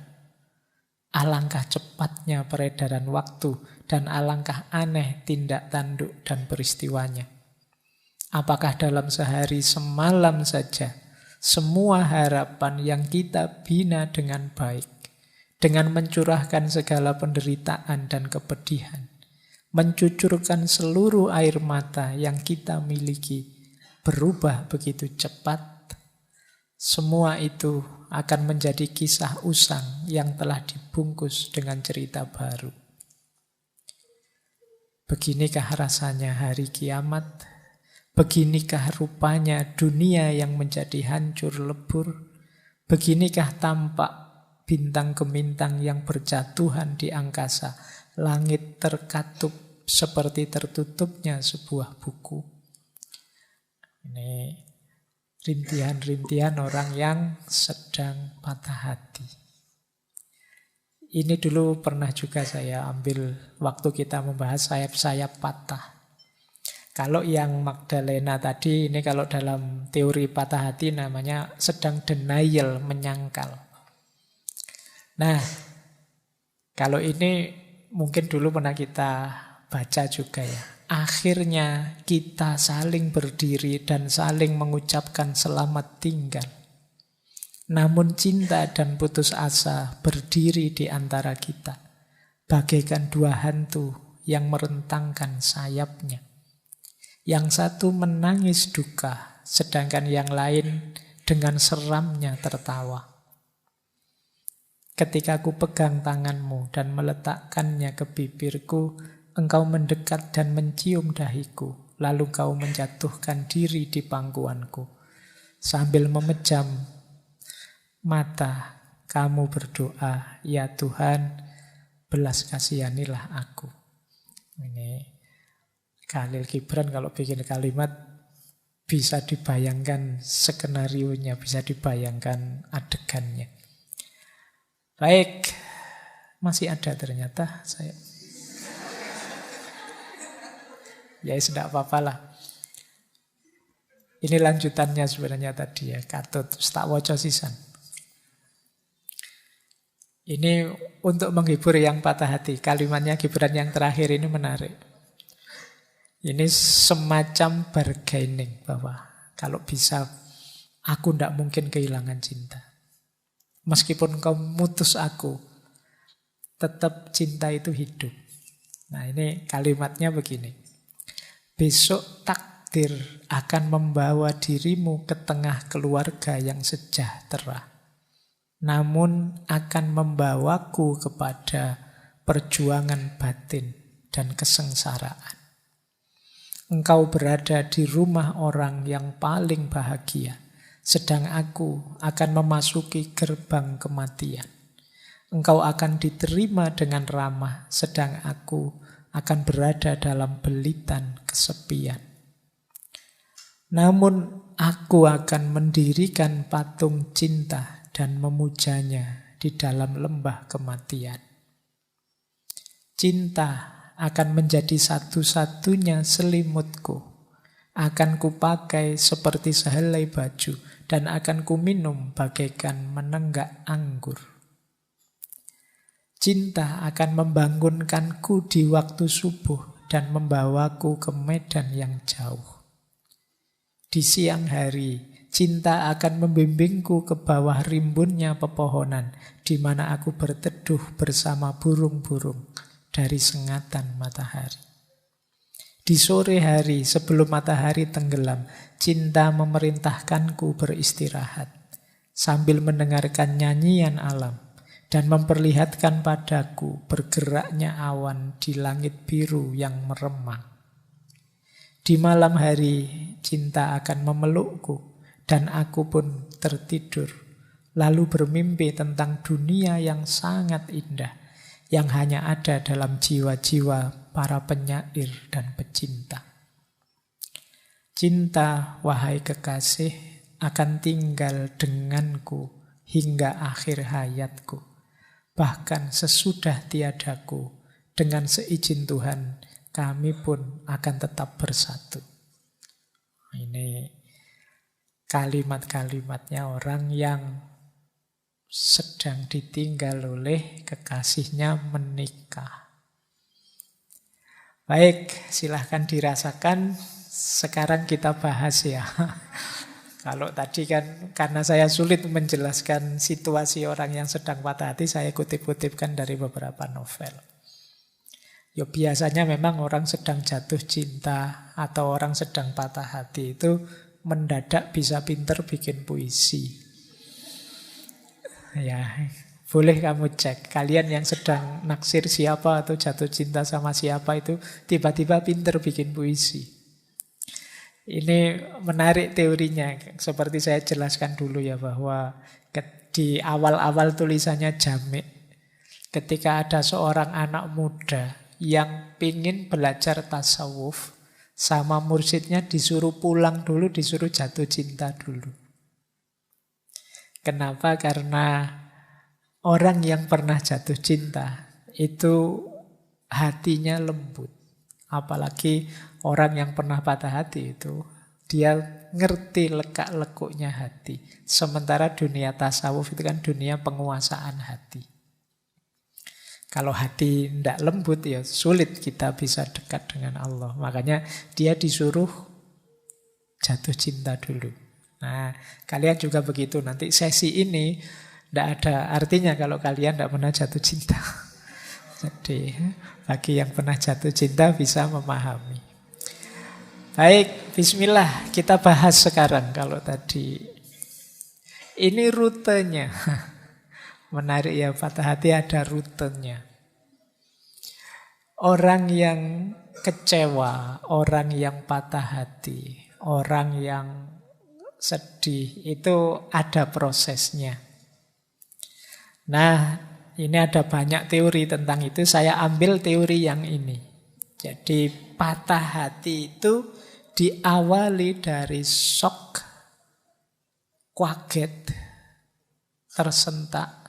Alangkah cepatnya peredaran waktu dan alangkah aneh tindak tanduk dan peristiwanya. Apakah dalam sehari semalam saja semua harapan yang kita bina dengan baik, dengan mencurahkan segala penderitaan dan kepedihan, mencucurkan seluruh air mata yang kita miliki, berubah begitu cepat? Semua itu akan menjadi kisah usang yang telah dibungkus dengan cerita baru. Beginikah rasanya hari kiamat? Beginikah rupanya dunia yang menjadi hancur lebur? Beginikah tampak bintang gemintang yang berjatuhan di angkasa, langit terkatup seperti tertutupnya sebuah buku? Ini rintihan-rintihan orang yang sedang patah hati. Ini dulu pernah juga saya ambil waktu kita membahas sayap-sayap patah. Kalau yang Magdalena tadi, ini kalau dalam teori patah hati namanya sedang denial, menyangkal. Nah, kalau ini mungkin dulu pernah kita baca juga ya. Akhirnya kita saling berdiri dan saling mengucapkan selamat tinggal. Namun cinta dan putus asa berdiri di antara kita, bagaikan dua hantu yang merentangkan sayapnya. Yang satu menangis duka, sedangkan yang lain dengan seramnya tertawa. Ketika ku pegang tanganmu dan meletakkannya ke bibirku, engkau mendekat dan mencium dahiku, lalu kau menjatuhkan diri di pangkuanku. Sambil memejam mata, kamu berdoa, ya Tuhan, belas kasihanilah aku. Ini Khalil Gibran kalau bikin kalimat bisa dibayangkan skenarionya, bisa dibayangkan adegannya. Baik, masih ada ternyata saya. Ya sudah apa-apa lah. Ini lanjutannya sebenarnya tadi ya, katut tak waca sisan. Ini untuk menghibur yang patah hati. Kalimatnya Gibran yang terakhir ini menarik. Ini semacam bargaining bahwa kalau bisa aku tidak mungkin kehilangan cinta. Meskipun kau mutus aku, tetap cinta itu hidup. Nah ini kalimatnya begini. Besok takdir akan membawa dirimu ke tengah keluarga yang sejahtera. Namun akan membawaku kepada perjuangan batin dan kesengsaraan. Engkau berada di rumah orang yang paling bahagia, sedang aku akan memasuki gerbang kematian. Engkau akan diterima dengan ramah, sedang aku akan berada dalam belitan kesepian. Namun aku akan mendirikan patung cinta dan memujanya di dalam lembah kematian. Cinta akan menjadi satu-satunya selimutku akan kupakai seperti sehelai baju, dan akan kuminum bagaikan menenggak anggur. Cinta akan membangunkanku di waktu subuh dan membawaku ke medan yang jauh. Di siang hari, cinta akan membimbingku ke bawah rimbunnya pepohonan, di mana aku berteduh bersama burung-burung dari sengatan matahari. Di sore hari sebelum matahari tenggelam, cinta memerintahkanku beristirahat sambil mendengarkan nyanyian alam dan memperlihatkan padaku bergeraknya awan di langit biru yang meremang. Di malam hari, cinta akan memelukku dan aku pun tertidur, lalu bermimpi tentang dunia yang sangat indah yang hanya ada dalam jiwa-jiwa para penyair dan pecinta. Cinta, wahai kekasih, akan tinggal denganku hingga akhir hayatku. Bahkan sesudah tiadaku, dengan seizin Tuhan, kami pun akan tetap bersatu. Ini kalimat-kalimatnya orang yang sedang ditinggal oleh kekasihnya menikah. Baik, silahkan dirasakan. Sekarang kita bahas ya. Kalau tadi kan karena saya sulit menjelaskan situasi orang yang sedang patah hati, saya kutip-kutipkan dari beberapa novel. Ya biasanya memang orang sedang jatuh cinta atau orang sedang patah hati itu mendadak bisa pinter bikin puisi. Ya, boleh kamu cek. Kalian yang sedang naksir siapa atau jatuh cinta sama siapa itu tiba-tiba pinter bikin puisi. Ini menarik teorinya. Seperti saya jelaskan dulu ya bahwa di awal-awal tulisannya Jami', ketika ada seorang anak muda yang pingin belajar tasawuf, sama mursyidnya disuruh pulang dulu, disuruh jatuh cinta dulu. Kenapa? Karena orang yang pernah jatuh cinta itu hatinya lembut. Apalagi orang yang pernah patah hati itu, dia ngerti lekak-lekuknya hati. Sementara dunia tasawuf itu kan dunia penguasaan hati. Kalau hati tidak lembut ya sulit kita bisa dekat dengan Allah. Makanya dia disuruh jatuh cinta dulu. Nah, kalian juga begitu. Nanti sesi ini tidak ada artinya kalau kalian tidak pernah jatuh cinta. Jadi, bagi yang pernah jatuh cinta bisa memahami. Baik, bismillah. Kita bahas sekarang. Kalau tadi ini rutenya. Menarik ya, patah hati ada rutenya. Orang yang kecewa, orang yang patah hati, orang yang sedih, itu ada prosesnya. Nah, ini ada banyak teori tentang itu. Saya ambil teori yang ini. Jadi patah hati itu diawali dari shock, kaget, tersentak.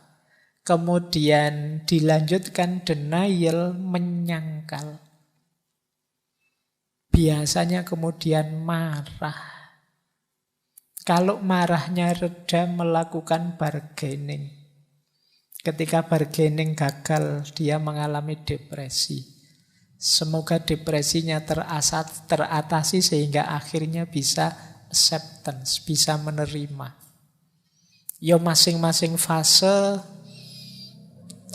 Kemudian dilanjutkan denial, menyangkal. Biasanya kemudian marah. Kalau marahnya reda, melakukan bargaining. Ketika bargaining gagal, dia mengalami depresi. Semoga depresinya teratasi sehingga akhirnya bisa acceptance, bisa menerima. Ya masing-masing fase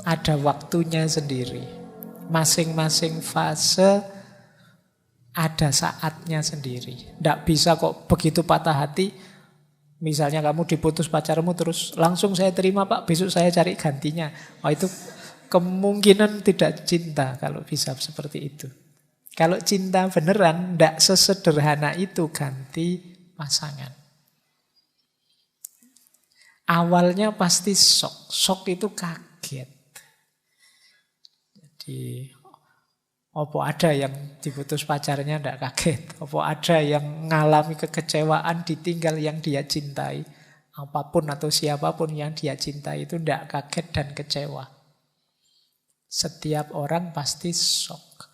ada waktunya sendiri. Masing-masing fase ada saatnya sendiri. Tidak bisa kok begitu patah hati, misalnya kamu diputus pacarmu terus langsung saya terima pak, besok saya cari gantinya. Oh, itu kemungkinan tidak cinta kalau bisa seperti itu. Kalau cinta beneran tidak sesederhana itu ganti pasangan. Awalnya pasti shock. Shock itu kaget. Jadi apa ada yang diputus pacarnya tidak kaget? Apa ada yang mengalami kekecewaan ditinggal yang dia cintai? Apapun atau siapapun yang dia cintai itu tidak kaget dan kecewa. Setiap orang pasti shock.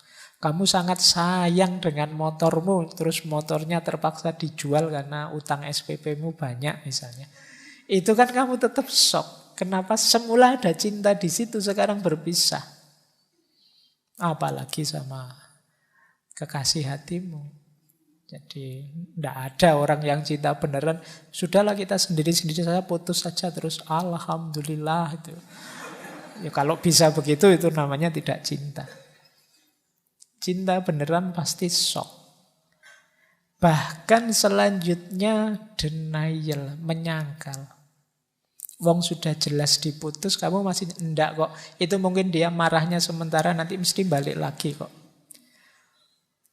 Kamu sangat sayang dengan motormu, terus motornya terpaksa dijual karena utang SPP-mu banyak misalnya. Itu kan kamu tetap shock. Kenapa semula ada cinta di situ, sekarang berpisah. Apalagi sama kekasih hatimu. Jadi tidak ada orang yang cinta beneran. Sudahlah kita sendiri-sendiri saja, putus saja terus alhamdulillah itu. Ya kalau bisa begitu itu namanya tidak cinta. Cinta beneran pasti shock. Bahkan selanjutnya denial, menyangkal. Wong sudah jelas diputus, kamu masih enggak kok. Itu mungkin dia marahnya sementara, nanti mesti balik lagi kok.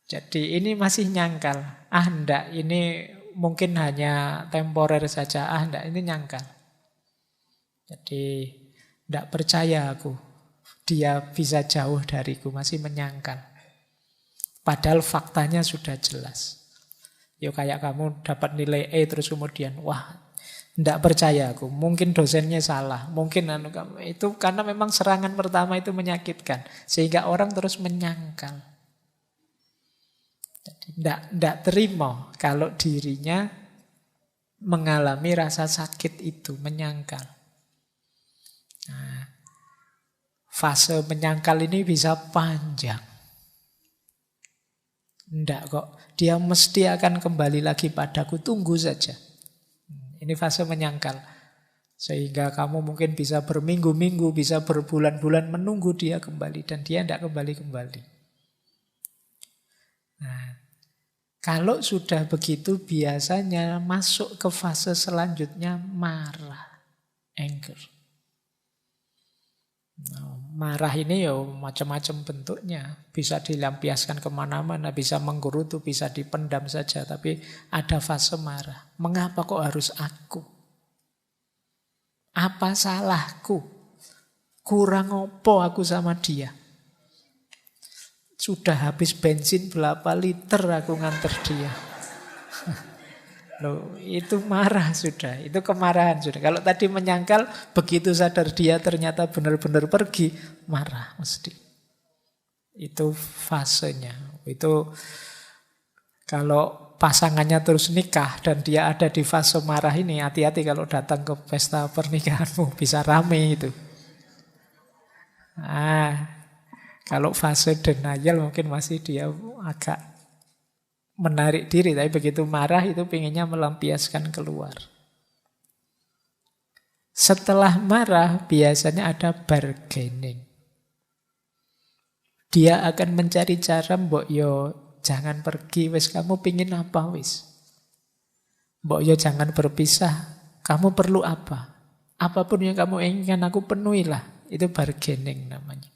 Jadi ini masih nyangkal. Enggak, ini mungkin hanya temporer saja. Enggak, ini nyangkal. Jadi enggak percaya aku. Dia bisa jauh dariku, masih menyangkal. Padahal faktanya sudah jelas. Ya kayak kamu dapat nilai E terus kemudian, wah, tidak percaya aku. Mungkin dosennya salah. Mungkin itu karena memang serangan pertama itu menyakitkan. Sehingga orang terus menyangkal. Jadi tidak terima kalau dirinya mengalami rasa sakit itu, menyangkal. Nah, fase menyangkal ini bisa panjang. Enggak kok, dia mesti akan kembali lagi padaku, tunggu saja. Ini fase menyangkal. Sehingga kamu mungkin bisa berminggu-minggu, bisa berbulan-bulan menunggu dia kembali. Dan dia tidak kembali-kembali. Nah, kalau sudah begitu biasanya masuk ke fase selanjutnya marah, anger. Nah, marah ini ya macam-macam bentuknya. Bisa dilampiaskan kemana-mana, bisa menggerutu, bisa dipendam saja. Tapi ada fase marah. Mengapa kok harus aku? Apa salahku? Kurang opo aku sama dia? Sudah habis bensin berapa liter aku nganter dia. Loh, itu marah sudah, itu kemarahan sudah. Kalau tadi menyangkal, begitu sadar dia ternyata benar-benar pergi, marah mesti. Itu fasenya. Itu kalau pasangannya terus nikah dan dia ada di fase marah ini, hati-hati kalau datang ke pesta pernikahanmu, bisa rame itu. Kalau fase denial mungkin masih dia agak menarik diri, tapi begitu marah itu pengennya melampiaskan keluar. Setelah marah biasanya ada bargaining. Dia akan mencari cara, mbok yo jangan pergi, wis kamu pingin apa wis. Mbok yo jangan berpisah, kamu perlu apa? Apapun yang kamu inginkan aku penuhilah. Itu bargaining namanya.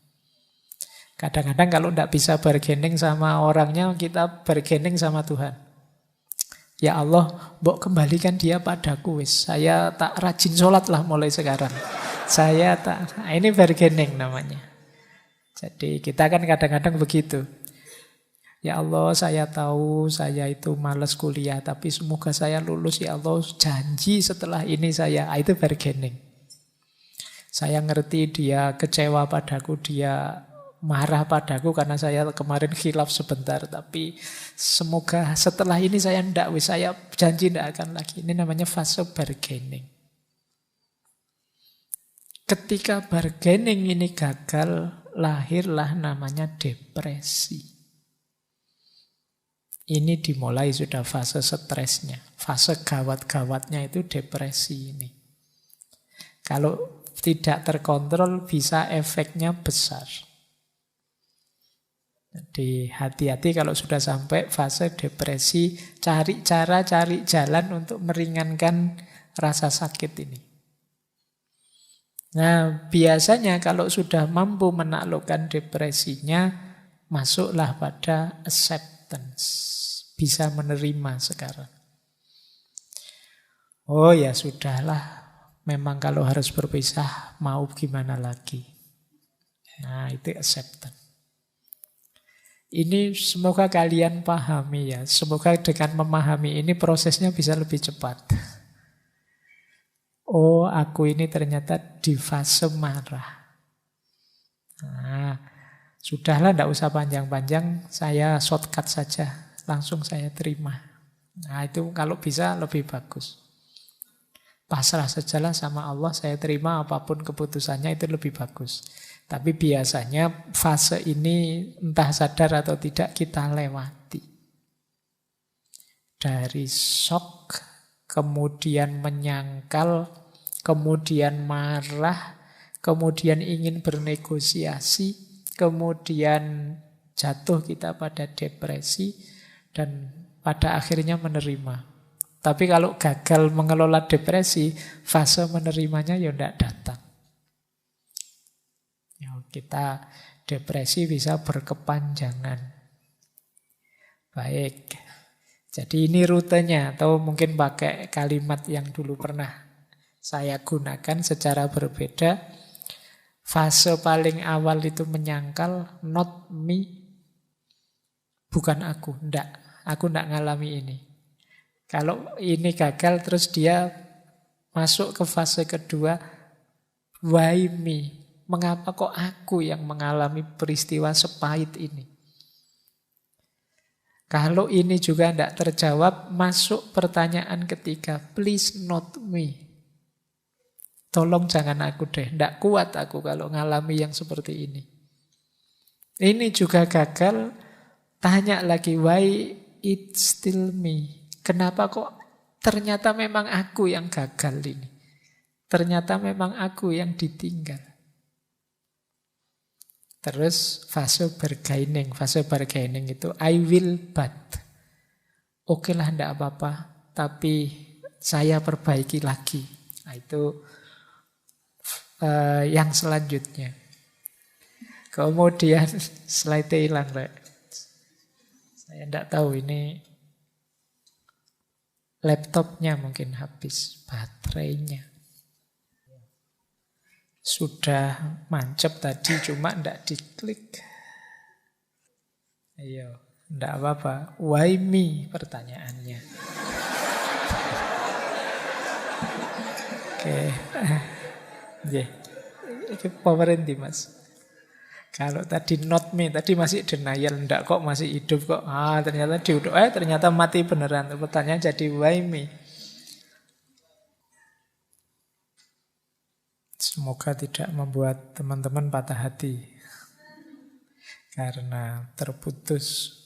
Kadang-kadang kalau tidak bisa bargaining sama orangnya, kita bargaining sama Tuhan. Ya Allah, mbok kembalikan dia padaku wis. Saya tak rajin sholat lah mulai sekarang. Ini bargaining namanya. Jadi kita kan kadang-kadang begitu. Ya Allah, saya tahu saya itu malas kuliah, tapi semoga saya lulus ya Allah. Janji setelah ini itu bargaining. Saya ngerti dia kecewa padaku, dia marah padaku karena saya kemarin khilaf sebentar, tapi semoga setelah ini saya janji tidak akan lagi. Ini namanya fase bargaining. Ketika bargaining ini gagal, lahirlah namanya depresi. Ini dimulai sudah fase stresnya. Fase gawat-gawatnya itu depresi ini. Kalau tidak terkontrol bisa efeknya besar. Jadi hati-hati kalau sudah sampai fase depresi, cari cara, cari jalan untuk meringankan rasa sakit ini. Nah, biasanya kalau sudah mampu menaklukkan depresinya, masuklah pada acceptance. Bisa menerima sekarang. Oh ya sudahlah, memang kalau harus berpisah, mau gimana lagi. Nah, itu acceptance. Ini semoga kalian pahami ya. Semoga dengan memahami ini prosesnya bisa lebih cepat. Oh, aku ini ternyata di fase marah. Nah, Sudahlah, tidak usah panjang-panjang, saya shortcut saja, langsung saya terima. Nah itu kalau bisa lebih bagus. Pasrah sajalah sama Allah, saya terima apapun keputusannya, itu lebih bagus. Tapi biasanya fase ini entah sadar atau tidak kita lewati. Dari shock, kemudian menyangkal, kemudian marah, kemudian ingin bernegosiasi, kemudian jatuh kita pada depresi, dan pada akhirnya menerima. Tapi kalau gagal mengelola depresi, fase menerimanya ya tidak datang. Ya, kita depresi bisa berkepanjangan. Baik. Jadi ini rutenya, atau mungkin pakai kalimat yang dulu pernah saya gunakan secara berbeda. Fase paling awal itu menyangkal, not me, bukan aku, aku tidak ngalami ini. Kalau ini gagal, terus dia masuk ke fase kedua, why me? Mengapa kok aku yang mengalami peristiwa sepahit ini? Kalau ini juga tidak terjawab, masuk pertanyaan ketiga, please not me. Tolong jangan aku deh, tidak kuat aku kalau ngalami yang seperti ini. Ini juga gagal, tanya lagi, why it still me? Kenapa kok ternyata memang aku yang gagal ini? Ternyata memang aku yang ditinggal. Terus fase bargaining. Fase bargaining itu I will but. Oke lah, tidak apa-apa. Tapi saya perbaiki lagi. Nah, itu yang selanjutnya. Kemudian slide-nya hilang, Rek. Saya tidak tahu ini. Laptopnya mungkin habis baterainya. Sudah mancep tadi, cuma tidak diklik. Ayo, tidak apa-apa. Why me? Pertanyaannya. Oke. Ini powerin di Mas. Kalau tadi not me, tadi masih denial, enggak kok masih hidup kok. Ternyata ternyata mati beneran. Pertanyaan jadi why me? Semoga tidak membuat teman-teman patah hati karena terputus.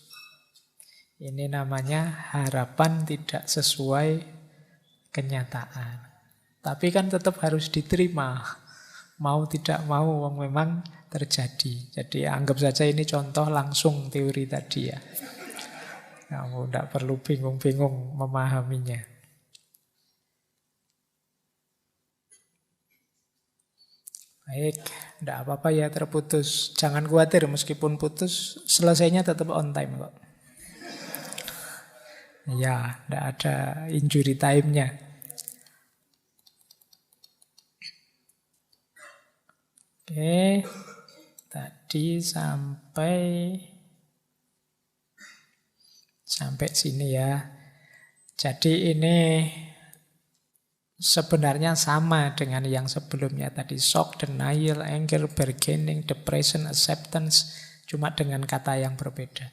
Ini namanya harapan tidak sesuai kenyataan. Tapi kan tetap harus diterima. Mau tidak mau, memang terjadi. Jadi anggap saja ini contoh langsung teori tadi ya. Kamu tidak perlu bingung-bingung memahaminya. Baik, tidak apa-apa ya terputus. Jangan khawatir, meskipun putus, selesainya tetap on time kok. Ya, tidak ada injury time-nya. Oke, tadi sampai sini ya. Jadi ini sebenarnya sama dengan yang sebelumnya tadi. Shock, denial, anger, bargaining, depression, acceptance. Cuma dengan kata yang berbeda.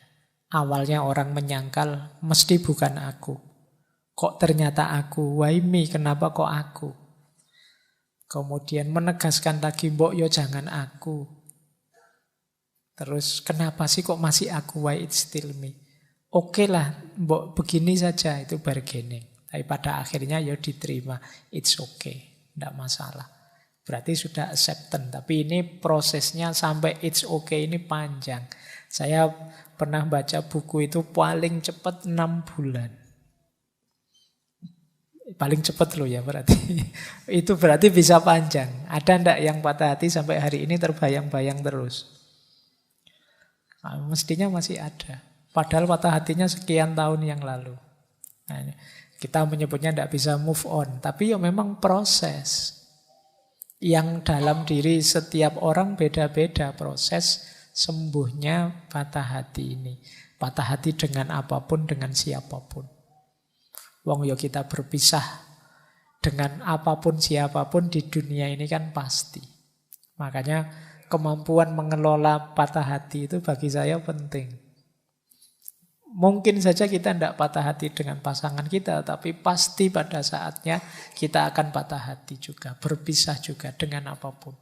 Awalnya orang menyangkal, mesti bukan aku. Kok ternyata aku? Why me? Kenapa kok aku? Kemudian menegaskan lagi, mbok yo jangan aku. Terus kenapa sih kok masih aku? Why it's still me? Oke lah, mbok begini saja, itu bargaining. Tapi pada akhirnya ya diterima. It's okay, tidak masalah. Berarti sudah acceptance. Tapi ini prosesnya sampai it's okay ini panjang. Saya pernah baca buku itu paling cepat 6 bulan. Paling cepat loh ya berarti. Itu berarti bisa panjang. Ada ndak yang patah hati sampai hari ini terbayang-bayang terus? Nah, mestinya masih ada. Padahal patah hatinya sekian tahun yang lalu. Nah, kita menyebutnya tidak bisa move on. Tapi ya memang proses. Yang dalam diri setiap orang beda-beda proses sembuhnya patah hati ini. Patah hati dengan apapun, dengan siapapun. Wong yo kita berpisah dengan apapun siapapun di dunia ini kan pasti. Makanya kemampuan mengelola patah hati itu bagi saya penting. Mungkin saja kita tidak patah hati dengan pasangan kita, tapi pasti pada saatnya kita akan patah hati juga, berpisah juga dengan apapun.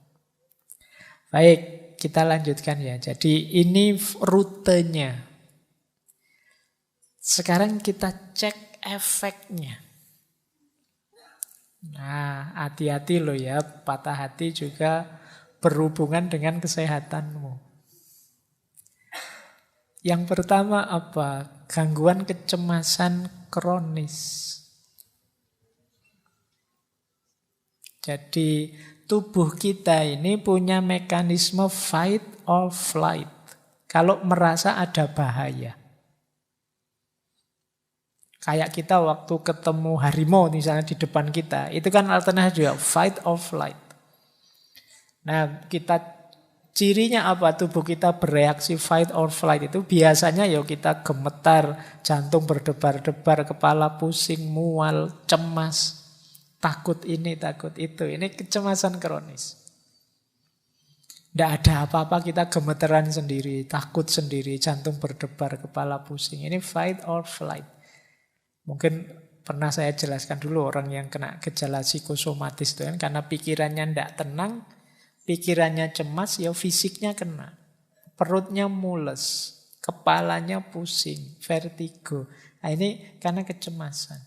Baik, kita lanjutkan ya. Jadi ini rutenya. Sekarang kita cek efeknya. Nah, hati-hati loh ya, patah hati juga berhubungan dengan kesehatanmu. Yang pertama apa? Gangguan kecemasan kronis. Jadi tubuh kita ini punya mekanisme fight or flight. Kalau merasa ada bahaya. Kayak kita waktu ketemu harimau misalnya di depan kita. Itu kan alternatif juga, fight or flight. Nah, cirinya apa? Tubuh kita bereaksi fight or flight itu biasanya ya kita gemetar, jantung berdebar-debar, kepala pusing, mual, cemas, takut ini, takut itu. Ini kecemasan kronis. Tidak ada apa-apa kita gemeteran sendiri, takut sendiri, jantung berdebar, kepala pusing. Ini fight or flight. Mungkin pernah saya jelaskan dulu orang yang kena gejala psikosomatis itu kan karena pikirannya tidak tenang, pikirannya cemas, ya fisiknya kena. Perutnya mules, kepalanya pusing, vertigo. Nah, ini karena kecemasan.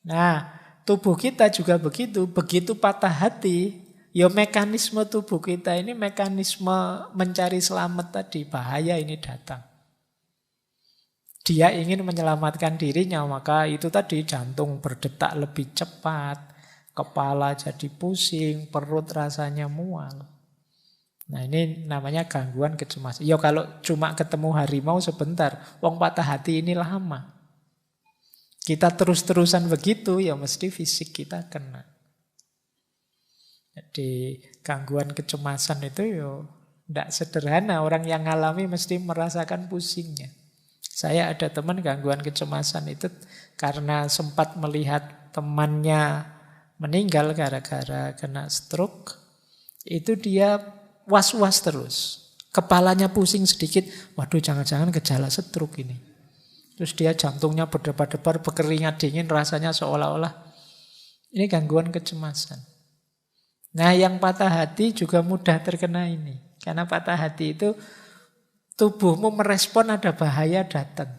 Nah, tubuh kita juga begitu. Begitu patah hati, ya mekanisme tubuh kita ini mekanisme mencari selamat tadi. Bahaya ini datang. Dia ingin menyelamatkan dirinya, maka itu tadi jantung berdetak lebih cepat, kepala jadi pusing, perut rasanya mual. Nah ini namanya gangguan kecemasan. Ya kalau cuma ketemu harimau sebentar, wong patah hati ini lama. Kita terus-terusan begitu, ya mesti fisik kita kena. Jadi gangguan kecemasan itu ya tidak sederhana. Orang yang ngalami mesti merasakan pusingnya. Saya ada teman gangguan kecemasan itu karena sempat melihat temannya meninggal gara-gara kena stroke. Itu dia was-was terus. Kepalanya pusing sedikit, waduh jangan-jangan gejala stroke ini. Terus dia jantungnya berdebar-debar, berkeringat dingin, rasanya seolah-olah ini gangguan kecemasan. Nah yang patah hati juga mudah terkena ini. Karena patah hati itu tubuhmu merespon ada bahaya datang.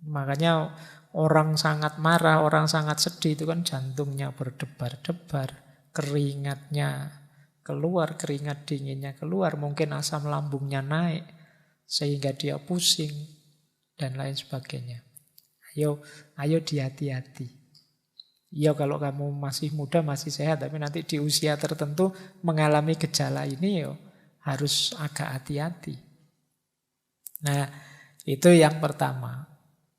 Makanya orang sangat marah, orang sangat sedih itu kan jantungnya berdebar-debar, keringatnya keluar, keringat dinginnya keluar, mungkin asam lambungnya naik sehingga dia pusing dan lain sebagainya. Ayo dihati-hati. Ya kalau kamu masih muda, masih sehat, tapi nanti di usia tertentu mengalami gejala ini harus agak hati-hati. Nah, itu yang pertama.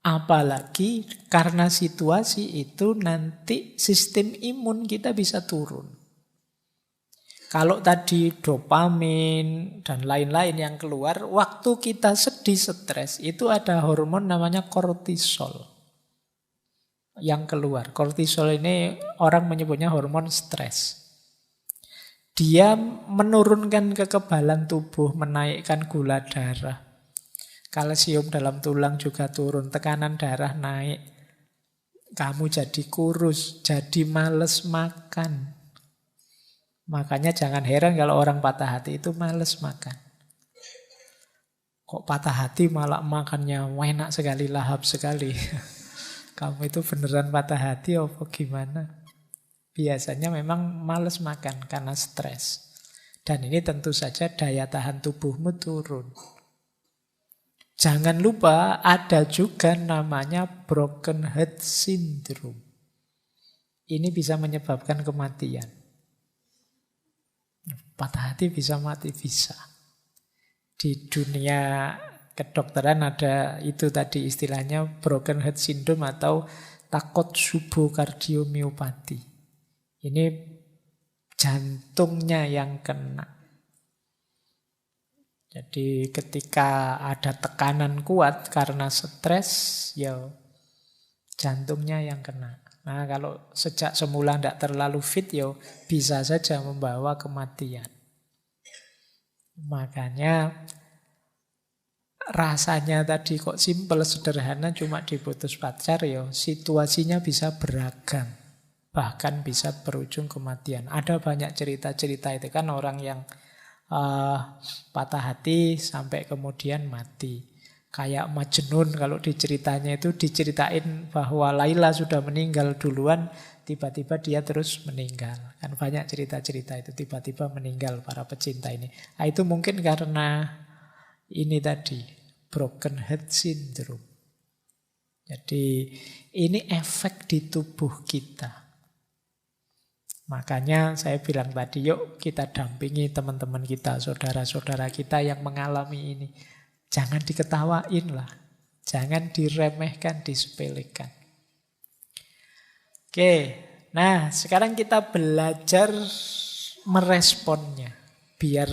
Apalagi karena situasi itu nanti sistem imun kita bisa turun. Kalau tadi dopamin dan lain-lain yang keluar, waktu kita sedih, stres, itu ada hormon namanya kortisol yang keluar. Kortisol ini orang menyebutnya hormon stres. Dia menurunkan kekebalan tubuh, menaikkan gula darah. Kalsium dalam tulang juga turun, tekanan darah naik. Kamu jadi kurus, jadi males makan. Makanya jangan heran kalau orang patah hati itu males makan. Kok patah hati malah makannya enak sekali, lahap sekali. Kamu itu beneran patah hati apa gimana? Biasanya memang males makan karena stres. Dan ini tentu saja daya tahan tubuhmu turun. Jangan lupa ada juga namanya broken heart syndrome. Ini bisa menyebabkan kematian. Patah hati bisa mati, bisa. Di dunia kedokteran ada itu tadi istilahnya broken heart syndrome atau Takotsubo kardiomyopati. Ini jantungnya yang kena. Jadi ketika ada tekanan kuat karena stres, ya jantungnya yang kena. Nah, kalau sejak semula tidak terlalu fit, yo bisa saja membawa kematian. Makanya rasanya tadi kok simpel, sederhana, cuma diputus pacar, yo situasinya bisa beragam. Bahkan bisa berujung kematian. Ada banyak cerita-cerita itu kan orang yang patah hati sampai kemudian mati. Kayak Majnun kalau diceritanya itu diceritain bahwa Laila sudah meninggal duluan, tiba-tiba dia terus meninggal. Kan banyak cerita-cerita itu tiba-tiba meninggal para pecinta ini. Nah, itu mungkin karena ini tadi, broken heart syndrome. Jadi ini efek di tubuh kita. Makanya saya bilang tadi, yuk kita dampingi teman-teman kita, saudara-saudara kita yang mengalami ini. Jangan diketawain lah. Jangan diremehkan, disepelekan. Oke, nah sekarang kita belajar meresponnya. Biar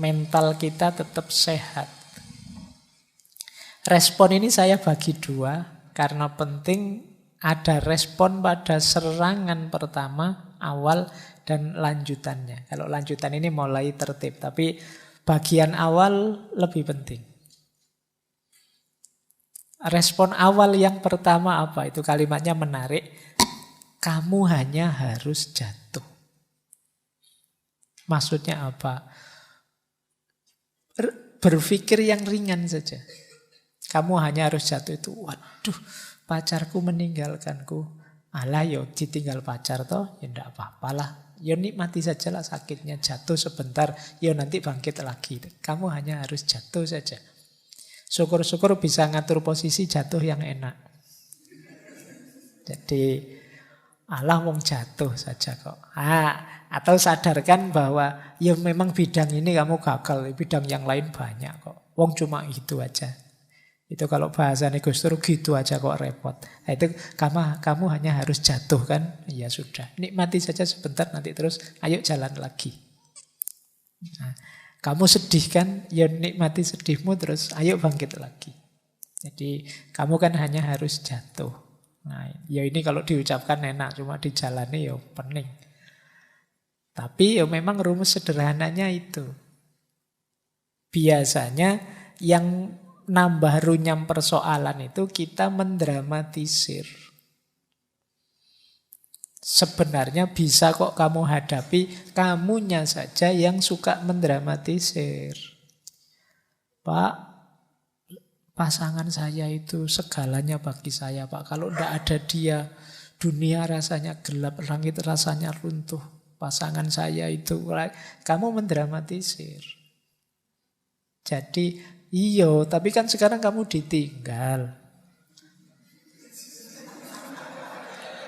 mental kita tetap sehat. Respon ini saya bagi dua, karena penting ada respon pada serangan pertama, awal, dan lanjutannya. Kalau lanjutan ini mulai tertib, tapi bagian awal lebih penting. Respon awal yang pertama apa? Itu kalimatnya menarik. Kamu hanya harus jatuh. Maksudnya apa? Berpikir yang ringan saja. Kamu hanya harus jatuh itu. Waduh, pacarku meninggalkanku. Alah yo ditinggal pacar toh, ya enggak apa-apalah. Yo nikmati sajalah sakitnya, jatuh sebentar, yo nanti bangkit lagi. Kamu hanya harus jatuh saja. Syukur-syukur bisa ngatur posisi jatuh yang enak. Jadi alah wong jatuh saja kok. Atau sadarkan bahwa ya memang bidang ini kamu gagal, bidang yang lain banyak kok. Wong cuma itu aja. Itu kalau bahasa Gus Dur gitu aja kok repot. Nah, itu kamu hanya harus jatuh kan? Ya sudah, nikmati saja sebentar nanti terus ayo jalan lagi. Nah, kamu sedih kan? Ya nikmati sedihmu terus ayo bangkit lagi. Jadi kamu kan hanya harus jatuh. Nah, ya ini kalau diucapkan enak, cuma dijalani ya pening. Tapi ya memang rumus sederhananya itu. Biasanya yang nambah runyam persoalan itu kita mendramatisir. Sebenarnya bisa kok kamu hadapi, kamunya saja yang suka mendramatisir. Pak, pasangan saya itu segalanya bagi saya, Pak. Kalau tidak ada dia, dunia rasanya gelap, langit rasanya runtuh. Pasangan saya itu, kamu mendramatisir. Jadi, iyo, tapi kan sekarang kamu ditinggal.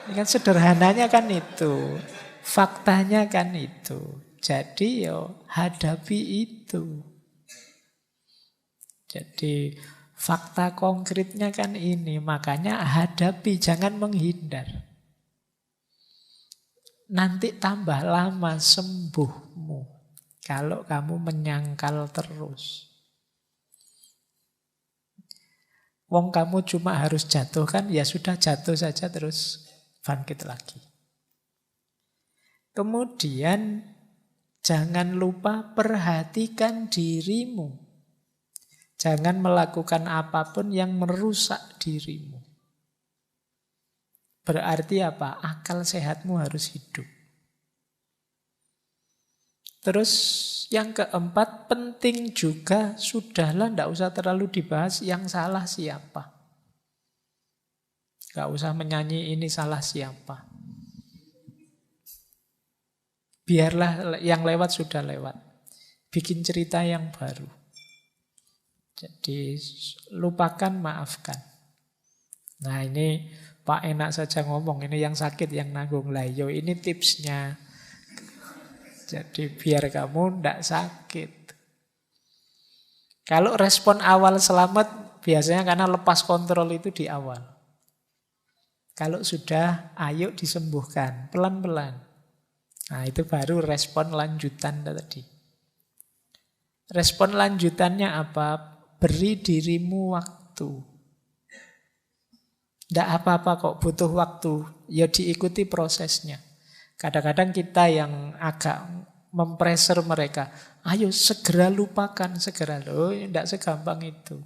Ini kan sederhananya kan itu. Faktanya kan itu. Jadi yo hadapi itu. Jadi fakta konkretnya kan ini. Makanya hadapi, jangan menghindar. Nanti tambah lama sembuhmu kalau kamu menyangkal terus. Wong kamu cuma harus jatuh kan, ya sudah jatuh saja terus bangkit lagi. Kemudian jangan lupa perhatikan dirimu. Jangan melakukan apapun yang merusak dirimu. Berarti apa? Akal sehatmu harus hidup. Terus yang keempat, penting juga, sudahlah tidak usah terlalu dibahas yang salah siapa. Gak usah menyanyi ini salah siapa. Biarlah yang lewat sudah lewat. Bikin cerita yang baru. Jadi lupakan, maafkan. Nah ini Pak enak saja ngomong, ini yang sakit yang nanggung. Lah yo ini tipsnya. Jadi biar kamu tidak sakit. Kalau respon awal selamat, biasanya karena lepas kontrol itu di awal. Kalau sudah, ayo disembuhkan, pelan-pelan. Nah, itu baru respon lanjutan tadi. Respon lanjutannya apa? Beri dirimu waktu. Tidak apa-apa kok, butuh waktu. Ya diikuti prosesnya. Kadang-kadang kita yang agak mempressure mereka. Ayo segera lupakan, segera. Loh, tidak segampang itu.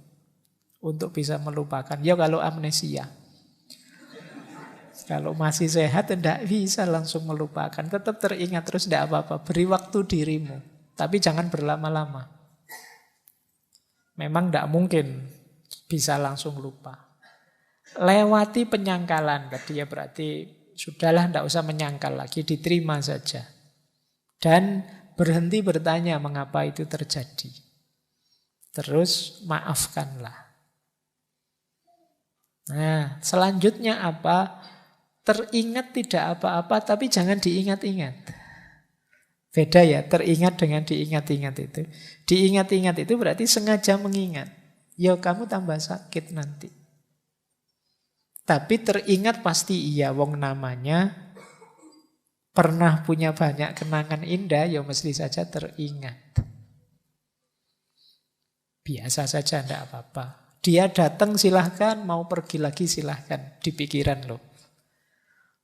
Untuk bisa melupakan. Ya kalau amnesia. Kalau masih sehat tidak bisa langsung melupakan. Tetap teringat terus tidak apa-apa. Beri waktu dirimu. Tapi jangan berlama-lama. Memang tidak mungkin bisa langsung lupa. Lewati penyangkalan tadi ya, berarti sudahlah tidak usah menyangkal lagi, diterima saja. Dan berhenti bertanya mengapa itu terjadi. Terus maafkanlah. Nah, selanjutnya apa? Teringat tidak apa-apa, tapi jangan diingat-ingat. Beda ya, teringat dengan diingat-ingat itu. Diingat-ingat itu berarti sengaja mengingat. Ya kamu tambah sakit nanti. Tapi teringat pasti iya, wong namanya pernah punya banyak kenangan indah, ya mesti saja teringat. Biasa saja, tidak apa-apa. Dia datang silahkan, mau pergi lagi silahkan, di pikiran loh.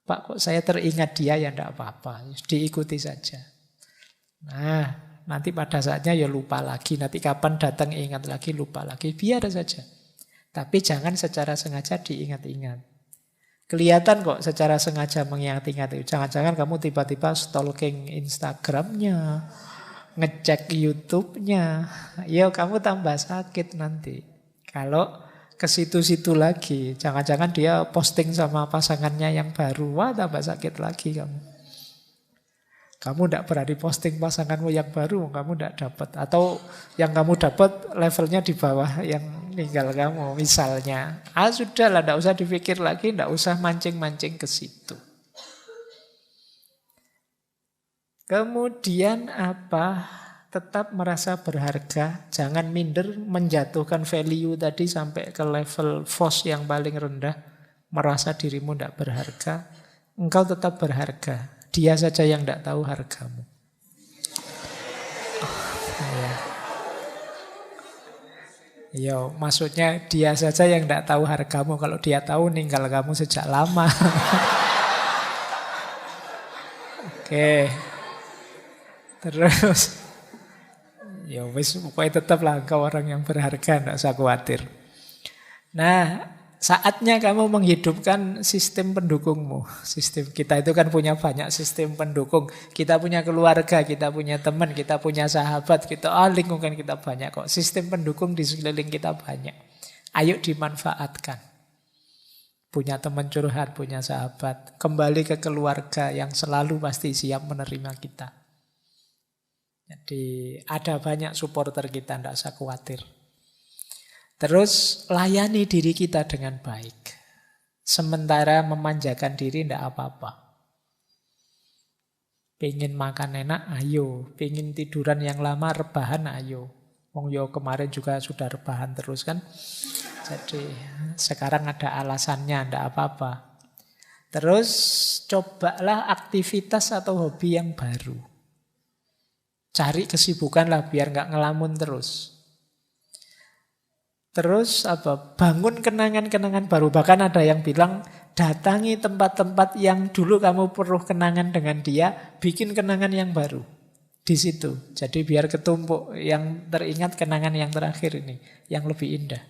Pak kok saya teringat dia, ya tidak apa-apa, diikuti saja. Nah, nanti pada saatnya ya lupa lagi, nanti kapan datang ingat lagi, lupa lagi, biar saja. Tapi jangan secara sengaja diingat-ingat. Kelihatan kok secara sengaja mengingat-ingat itu. Jangan-jangan kamu tiba-tiba stalking Instagramnya, ngecek YouTube-nya. Ya kamu tambah sakit nanti. Kalau ke situ-situ lagi. Jangan-jangan dia posting sama pasangannya yang baru. Wah tambah sakit lagi kamu. Kamu tidak berani posting pasanganmu yang baru, kamu tidak dapat. Atau yang kamu dapat levelnya di bawah yang ninggal kamu, misalnya. Sudahlah, tidak usah dipikir lagi, tidak usah mancing-mancing ke situ. Kemudian apa? Tetap merasa berharga, jangan minder, menjatuhkan value tadi sampai ke level FOS yang paling rendah. Merasa dirimu tidak berharga, engkau tetap berharga. Dia saja yang tidak tahu hargamu. Yo, maksudnya dia saja yang tidak tahu hargamu. Kalau dia tahu ninggal kamu sejak lama. Oke. Terus, ya wis pokoknya tetaplah engkau orang yang berharga, tidak usah khawatir. Nah, saatnya kamu menghidupkan sistem pendukungmu. Sistem kita itu kan punya banyak sistem pendukung. Kita punya keluarga, kita punya teman, kita punya sahabat, kita lingkungan kita banyak kok. Sistem pendukung di sekeliling kita banyak. Ayo dimanfaatkan. Punya teman curhat, punya sahabat. Kembali ke keluarga yang selalu pasti siap menerima kita. Jadi ada banyak supporter kita, tidak usah khawatir. Terus layani diri kita dengan baik. Sementara memanjakan diri tidak apa-apa. Pengen makan enak, ayo. Pengen tiduran yang lama, rebahan, ayo. Wong yo kemarin juga sudah rebahan terus kan. Jadi sekarang ada alasannya, tidak apa-apa. Terus cobalah aktivitas atau hobi yang baru. Cari kesibukan lah biar nggak ngelamun terus. Terus bangun kenangan-kenangan baru. Bahkan ada yang bilang datangi tempat-tempat yang dulu kamu perlu kenangan dengan dia, bikin kenangan yang baru di situ. Jadi biar ketumpuk yang teringat kenangan yang terakhir ini, yang lebih indah.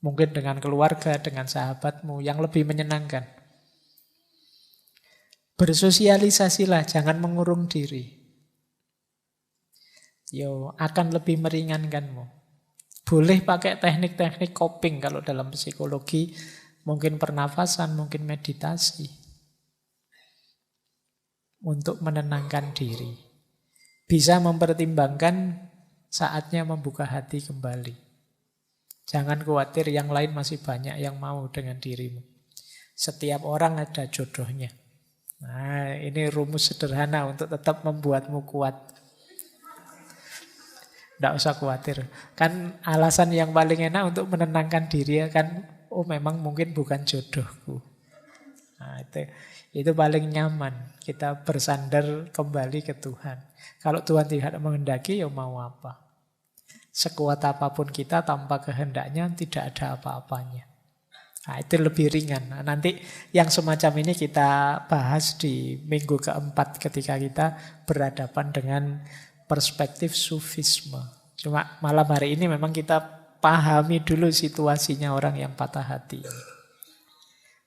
Mungkin dengan keluarga, dengan sahabatmu yang lebih menyenangkan. Bersosialisasilah, jangan mengurung diri. Yo, akan lebih meringankanmu. Boleh pakai teknik-teknik coping kalau dalam psikologi, mungkin pernafasan, mungkin meditasi. Untuk menenangkan diri. Bisa mempertimbangkan saatnya membuka hati kembali. Jangan khawatir, yang lain masih banyak yang mau dengan dirimu. Setiap orang ada jodohnya. Nah, ini rumus sederhana untuk tetap membuatmu kuat. Tidak usah khawatir. Kan alasan yang paling enak untuk menenangkan diri kan, oh memang mungkin bukan jodohku. Nah, itu paling nyaman. Kita bersandar kembali ke Tuhan. Kalau Tuhan tidak menghendaki, ya mau apa? Sekuat apapun kita tanpa kehendaknya tidak ada apa-apanya. Nah, itu lebih ringan. Nah, nanti yang semacam ini kita bahas di minggu keempat ketika kita berhadapan dengan perspektif sufisme. Cuma malam hari ini memang kita pahami dulu situasinya orang yang patah hati.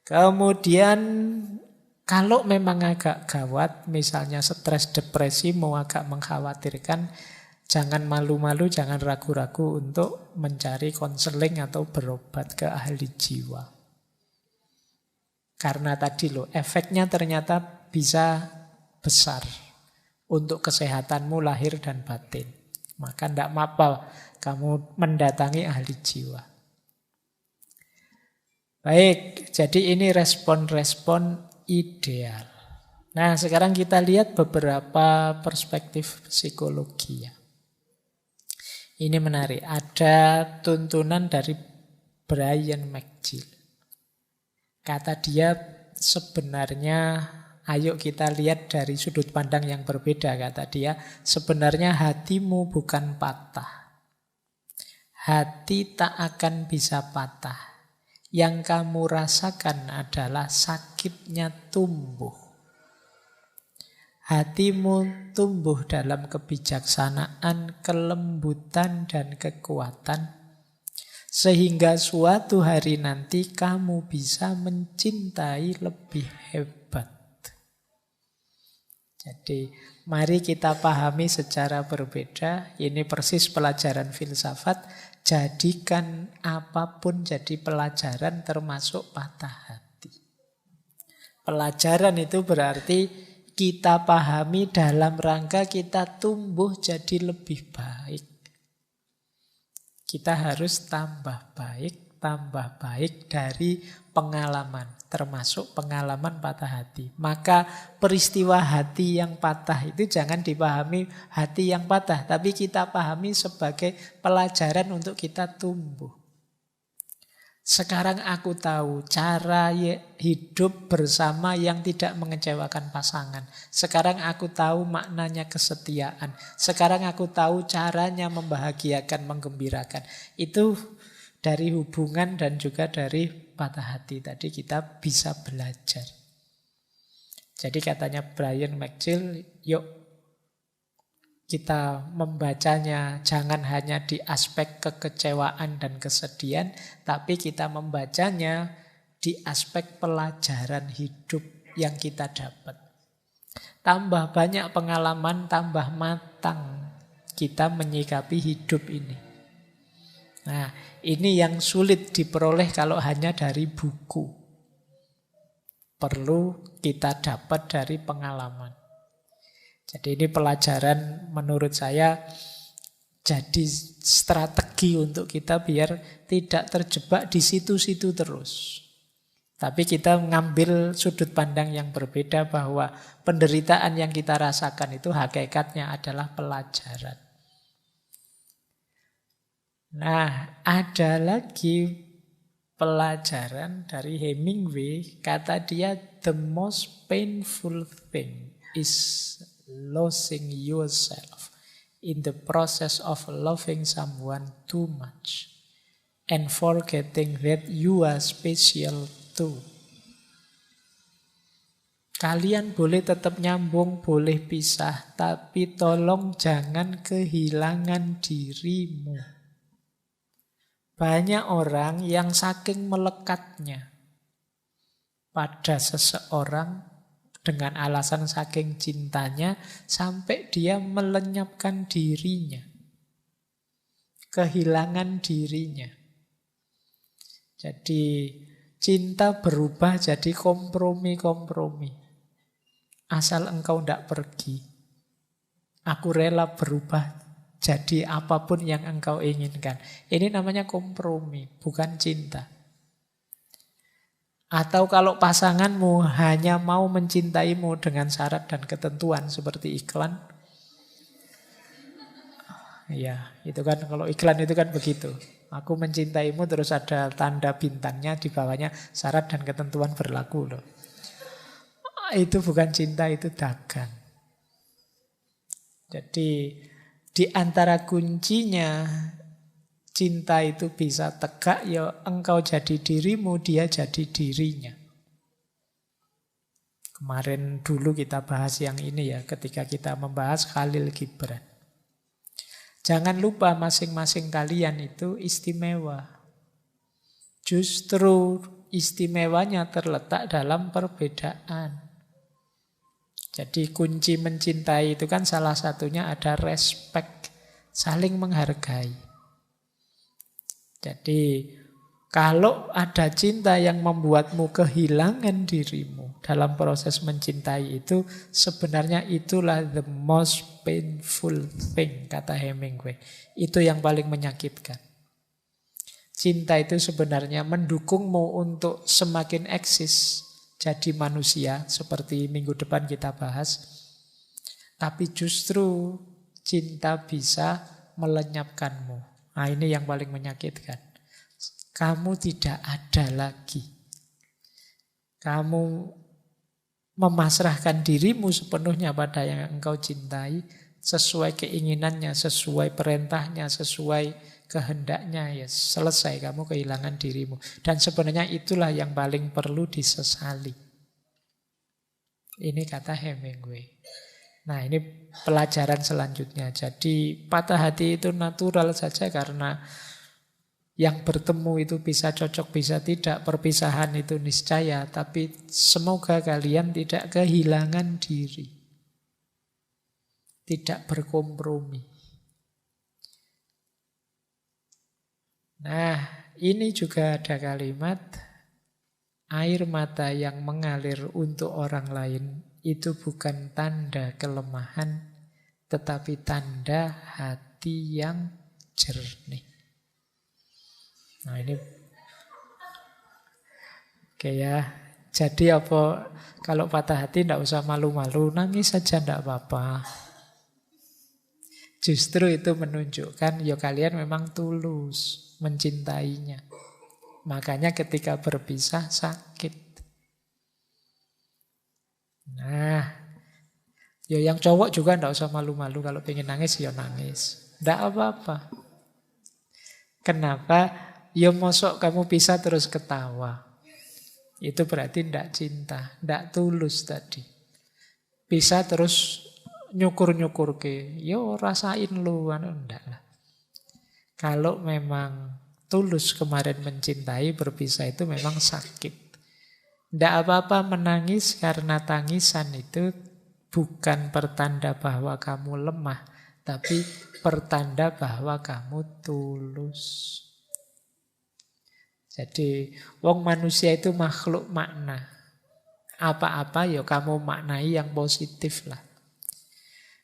Kemudian kalau memang agak gawat, misalnya stres depresi mau agak mengkhawatirkan, jangan malu-malu, jangan ragu-ragu untuk mencari konseling atau berobat ke ahli jiwa. Karena tadi loh, efeknya ternyata bisa besar untuk kesehatanmu lahir dan batin. Maka tidak apa kamu mendatangi ahli jiwa. Baik, jadi ini respon-respon ideal. Nah, sekarang kita lihat beberapa perspektif psikologi ya. Ini menarik. Ada tuntunan dari Brian McGill. Kata dia sebenarnya, ayo kita lihat dari sudut pandang yang berbeda. Kata dia, sebenarnya hatimu bukan patah. Hati tak akan bisa patah. Yang kamu rasakan adalah sakitnya tumbuh. Hatimu tumbuh dalam kebijaksanaan, kelembutan, dan kekuatan. Sehingga suatu hari nanti kamu bisa mencintai lebih hebat. Jadi mari kita pahami secara berbeda. Ini persis pelajaran filsafat. Jadikan apapun jadi pelajaran termasuk patah hati. Pelajaran itu berarti kita pahami dalam rangka kita tumbuh jadi lebih baik. Kita harus tambah baik dari pengalaman, termasuk pengalaman patah hati. Maka peristiwa hati yang patah itu jangan dipahami hati yang patah, tapi kita pahami sebagai pelajaran untuk kita tumbuh. Sekarang aku tahu cara hidup bersama yang tidak mengecewakan pasangan. Sekarang aku tahu maknanya kesetiaan. Sekarang aku tahu caranya membahagiakan, menggembirakan. Itu dari hubungan dan juga dari patah hati tadi kita bisa belajar. Jadi katanya Brian McGill, yuk kita membacanya jangan hanya di aspek kekecewaan dan kesedihan, tapi kita membacanya di aspek pelajaran hidup yang kita dapat. Tambah banyak pengalaman, tambah matang kita menyikapi hidup ini. Nah, ini yang sulit diperoleh kalau hanya dari buku. Perlu kita dapat dari pengalaman. Jadi ini pelajaran menurut saya jadi strategi untuk kita biar tidak terjebak di situ-situ terus. Tapi kita mengambil sudut pandang yang berbeda bahwa penderitaan yang kita rasakan itu hakikatnya adalah pelajaran. Nah, ada lagi pelajaran dari Hemingway. Kata dia, the most painful thing is losing yourself in the process of loving someone too much and forgetting that you are special too. Kalian boleh tetap nyambung, boleh pisah, tapi tolong jangan kehilangan dirimu. Banyak orang yang saking melekatnya pada seseorang dengan alasan saking cintanya, sampai dia melenyapkan dirinya. Kehilangan dirinya. Jadi cinta berubah jadi kompromi-kompromi. Asal engkau tidak pergi. Aku rela berubah jadi apapun yang engkau inginkan. Ini namanya kompromi, bukan cinta. Atau kalau pasanganmu hanya mau mencintaimu dengan syarat dan ketentuan seperti iklan. Ya, itu kan kalau iklan itu kan begitu. Aku mencintaimu terus ada tanda bintangnya di bawahnya syarat dan ketentuan berlaku loh. Itu bukan cinta, itu dagang. Jadi di antara kuncinya cinta itu bisa tegak, ya engkau jadi dirimu, dia jadi dirinya. Kemarin dulu kita bahas yang ini ya, ketika kita membahas Khalil Gibran. Jangan lupa masing-masing kalian itu istimewa. Justru istimewanya terletak dalam perbedaan. Jadi kunci mencintai itu kan salah satunya ada respect, saling menghargai. Jadi kalau ada cinta yang membuatmu kehilangan dirimu dalam proses mencintai itu, sebenarnya itulah the most painful thing, kata Hemingway. Itu yang paling menyakitkan. Cinta itu sebenarnya mendukungmu untuk semakin eksis, jadi manusia, seperti minggu depan kita bahas. Tapi justru cinta bisa melenyapkanmu. Nah, ini yang paling menyakitkan. Kamu tidak ada lagi. Kamu memasrahkan dirimu sepenuhnya pada yang engkau cintai, sesuai keinginannya, sesuai perintahnya, sesuai kehendaknya, ya selesai, kamu kehilangan dirimu. Dan sebenarnya itulah yang paling perlu disesali. Ini kata Hemingway. Nah, ini pelajaran selanjutnya. Jadi patah hati itu natural saja, karena yang bertemu itu bisa cocok, bisa tidak. Perpisahan itu niscaya. Tapi semoga kalian tidak kehilangan diri, tidak berkompromi. Nah, ini juga ada kalimat, air mata yang mengalir untuk orang lain itu bukan tanda kelemahan, tetapi tanda hati yang jernih. Nah, ini oke ya. Jadi apa, kalau patah hati tidak usah malu-malu, nangis saja tidak apa-apa. Justru itu menunjukkan ya kalian memang tulus mencintainya. Makanya ketika berpisah sakit. Nah, ya yang cowok juga tidak usah malu-malu, kalau pengen nangis ya nangis. Tidak apa-apa. Kenapa? Ya mosok kamu pisah terus ketawa. Itu berarti tidak cinta, tidak tulus tadi. Pisah terus nyukur-nyukur ke, yo rasain lu, enggak lah. Kalau memang tulus kemarin mencintai, berpisah itu memang sakit. Tidak apa-apa menangis, karena tangisan itu bukan pertanda bahwa kamu lemah, tapi pertanda bahwa kamu tulus. Jadi wong manusia itu makhluk makna. Apa-apa ya kamu maknai yang positif lah.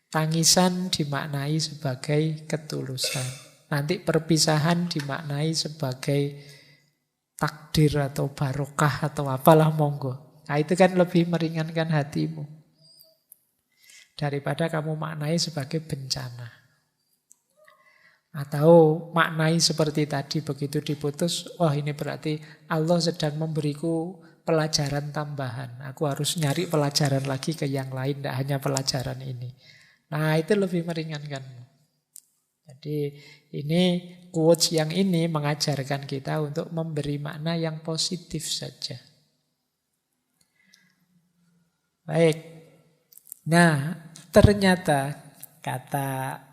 Tangisan dimaknai sebagai ketulusan. Nanti perpisahan dimaknai sebagai takdir atau barokah atau apalah, monggo. Nah, itu kan lebih meringankan hatimu daripada kamu maknai sebagai bencana. Atau maknai seperti tadi, begitu diputus, wah ini berarti Allah sedang memberiku pelajaran tambahan. Aku harus nyari pelajaran lagi ke yang lain, tidak hanya pelajaran ini. Nah, itu lebih meringankan. Jadi ini quotes yang ini mengajarkan kita untuk memberi makna yang positif saja. Baik. Nah, ternyata kata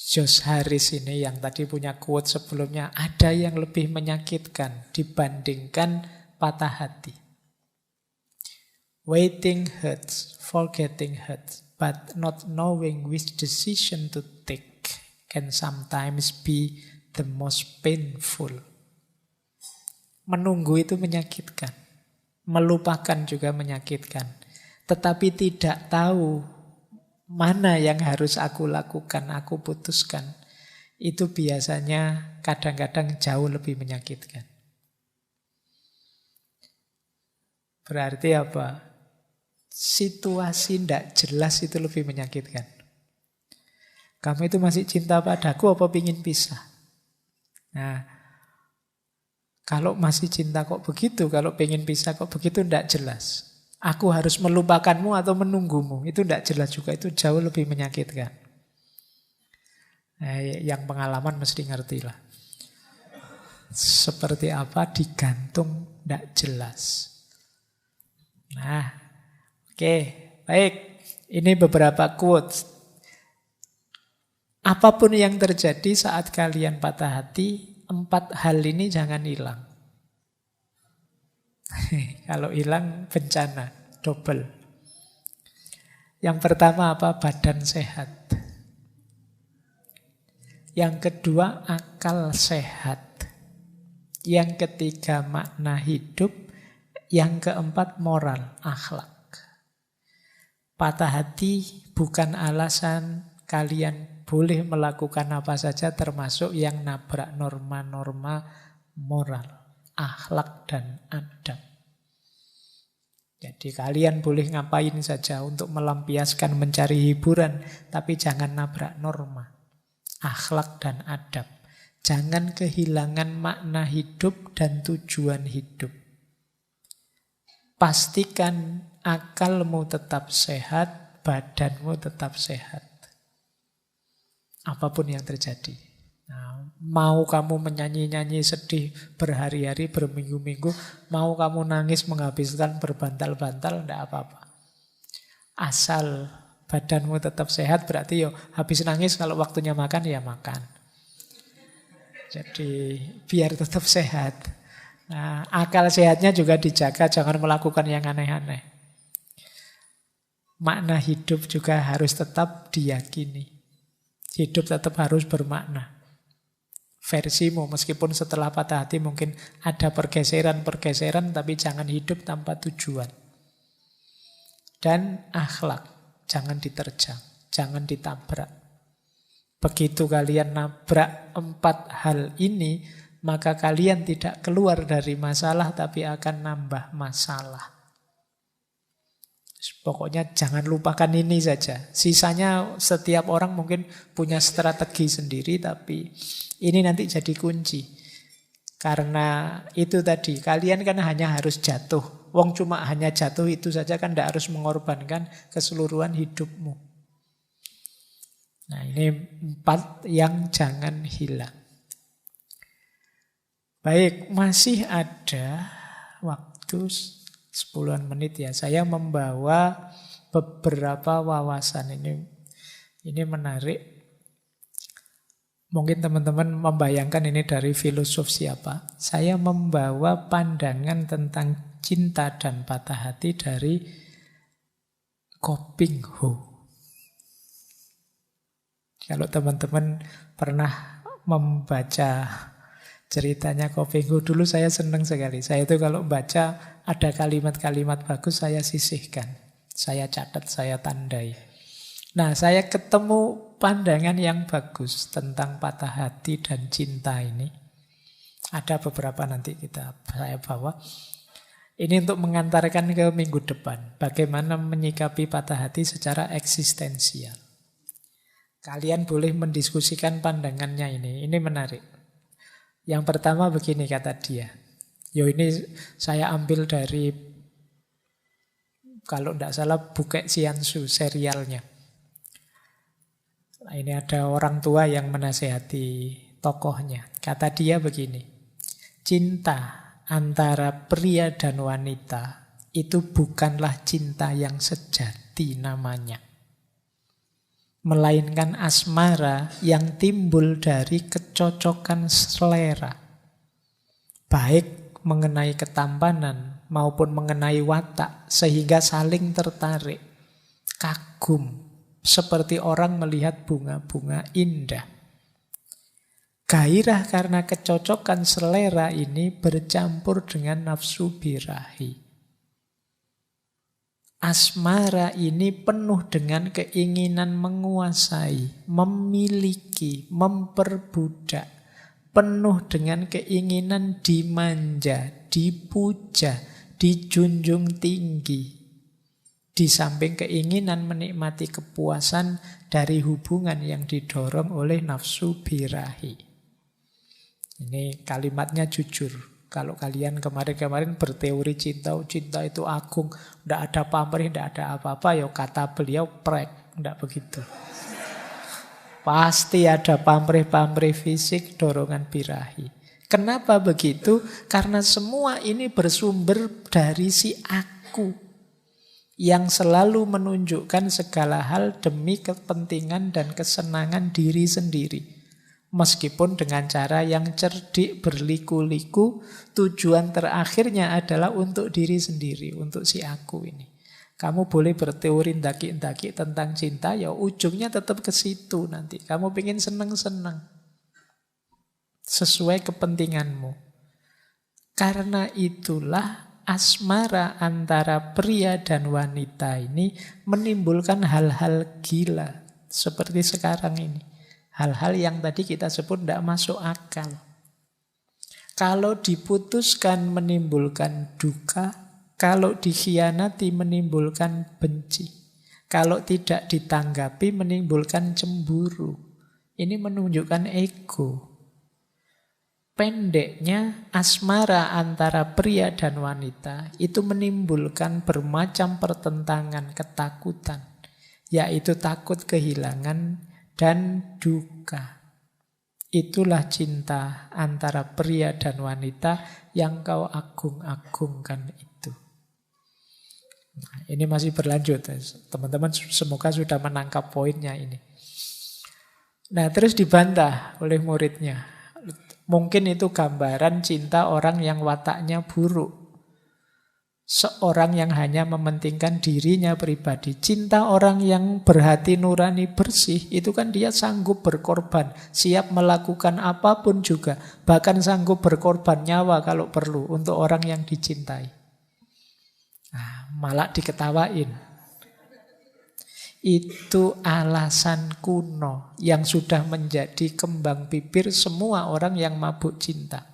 Josh Harris ini yang tadi punya quote sebelumnya, ada yang lebih menyakitkan dibandingkan patah hati. Waiting hurts, forgetting hurts, but not knowing which decision to take can sometimes be the most painful. Menunggu itu menyakitkan, melupakan juga menyakitkan, tetapi tidak tahu mana yang harus aku lakukan, aku putuskan, itu biasanya kadang-kadang jauh lebih menyakitkan. Berarti apa? Situasi tidak jelas itu lebih menyakitkan. Kamu itu masih cinta padaku apa pingin pisah? Nah, kalau masih cinta kok begitu, kalau pengen pisah kok begitu, tidak jelas. Aku harus melupakanmu atau menunggumu, itu tidak jelas juga, itu jauh lebih menyakitkan. Yang pengalaman mesti ngerti lah. Seperti apa digantung, tidak jelas. Nah, oke, baik. Ini beberapa quotes. Apapun yang terjadi saat kalian patah hati, 4 hal ini jangan hilang. Kalau hilang bencana, double. Yang pertama apa? Badan sehat. Yang kedua akal sehat. Yang ketiga makna hidup. Yang keempat moral, akhlak. Patah hati bukan alasan kalian boleh melakukan apa saja termasuk yang nabrak norma-norma moral, akhlak dan adab. Jadi kalian boleh ngapain saja untuk melampiaskan mencari hiburan, tapi jangan nabrak norma, akhlak dan adab. Jangan kehilangan makna hidup dan tujuan hidup. Pastikan akalmu tetap sehat, badanmu tetap sehat. Apapun yang terjadi. Nah, mau kamu menyanyi-nyanyi sedih berhari-hari, berminggu-minggu, mau kamu nangis menghabiskan berbantal-bantal, tidak apa-apa. Asal badanmu tetap sehat, berarti habis nangis kalau waktunya makan, ya makan. Jadi biar tetap sehat. Nah, akal sehatnya juga dijaga, jangan melakukan yang aneh-aneh. Makna hidup juga harus tetap diyakini. Hidup tetap harus bermakna. Versimu, meskipun setelah patah hati mungkin ada pergeseran-pergeseran, tapi jangan hidup tanpa tujuan. Dan akhlak, jangan diterjang, jangan ditabrak. Begitu kalian nabrak 4 hal ini, maka kalian tidak keluar dari masalah, tapi akan nambah masalah. Pokoknya jangan lupakan ini saja. Sisanya setiap orang mungkin punya strategi sendiri, tapi ini nanti jadi kunci. Karena itu tadi, kalian kan hanya harus jatuh. Wong cuma hanya jatuh itu saja kan tidak harus mengorbankan keseluruhan hidupmu. Nah, ini 4 yang jangan hilang. Baik, masih ada waktu 10 menit ya. Saya membawa beberapa wawasan ini menarik. Mungkin teman-teman membayangkan ini dari filosof siapa. Saya membawa pandangan tentang cinta dan patah hati dari Ko Ping Ho. Kalau teman-teman pernah membaca ceritanya Ko Ping Ho, dulu saya senang sekali. Saya itu kalau baca ada kalimat-kalimat bagus saya sisihkan. Saya catat, saya tandai. Nah, saya ketemu pandangan yang bagus tentang patah hati dan cinta ini. Ada beberapa nanti saya bawa. Ini untuk mengantarkan ke minggu depan. Bagaimana menyikapi patah hati secara eksistensial. Kalian boleh mendiskusikan pandangannya ini. Ini menarik. Yang pertama begini kata dia. Ini saya ambil dari, kalau tidak salah, Bukek Siansu, serialnya. Nah, ini ada orang tua yang menasehati tokohnya. Kata dia begini, cinta antara pria dan wanita itu bukanlah cinta yang sejati namanya. Melainkan asmara yang timbul dari kecocokan selera. Baik mengenai ketampanan maupun mengenai watak, sehingga saling tertarik, kagum, seperti orang melihat bunga-bunga indah. Gairah karena kecocokan selera ini bercampur dengan nafsu birahi. Asmara ini penuh dengan keinginan menguasai, memiliki, memperbudak. Penuh dengan keinginan dimanja, dipuja, dijunjung tinggi. Di samping keinginan menikmati kepuasan dari hubungan yang didorong oleh nafsu birahi. Ini kalimatnya jujur. Kalau kalian kemarin-kemarin berteori cinta itu agung, tidak ada pamrih, tidak ada apa-apa, kata beliau prek, tidak begitu. Pasti ada pamrih-pamrih fisik, dorongan birahi. Kenapa begitu? Karena semua ini bersumber dari si aku yang selalu menunjukkan segala hal demi kepentingan dan kesenangan diri sendiri. Meskipun dengan cara yang cerdik, berliku-liku, tujuan terakhirnya adalah untuk diri sendiri, untuk si aku ini. Kamu boleh berteori ndaki-ndaki tentang cinta, ya ujungnya tetap ke situ nanti. Kamu pengen seneng-seneng. Sesuai kepentinganmu. Karena itulah asmara antara pria dan wanita ini menimbulkan hal-hal gila. Seperti sekarang ini. Hal-hal yang tadi kita sebut tidak masuk akal. Kalau diputuskan menimbulkan duka, kalau dikhianati menimbulkan benci, kalau tidak ditanggapi menimbulkan cemburu. Ini menunjukkan ego. Pendeknya asmara antara pria dan wanita itu menimbulkan bermacam pertentangan, ketakutan, yaitu takut kehilangan dan duka. Itulah cinta antara pria dan wanita yang kau agung-agungkan itu. Nah, ini masih berlanjut. Teman-teman semoga sudah menangkap poinnya ini. Nah, terus dibantah oleh muridnya. Mungkin itu gambaran cinta orang yang wataknya buruk. Seorang yang hanya mementingkan dirinya pribadi. Cinta orang yang berhati nurani bersih, itu kan dia sanggup berkorban, siap melakukan apapun juga. Bahkan sanggup berkorban nyawa kalau perlu untuk orang yang dicintai. Nah, malah diketawain. Itu alasan kuno yang sudah menjadi kembang bibir semua orang yang mabuk cinta.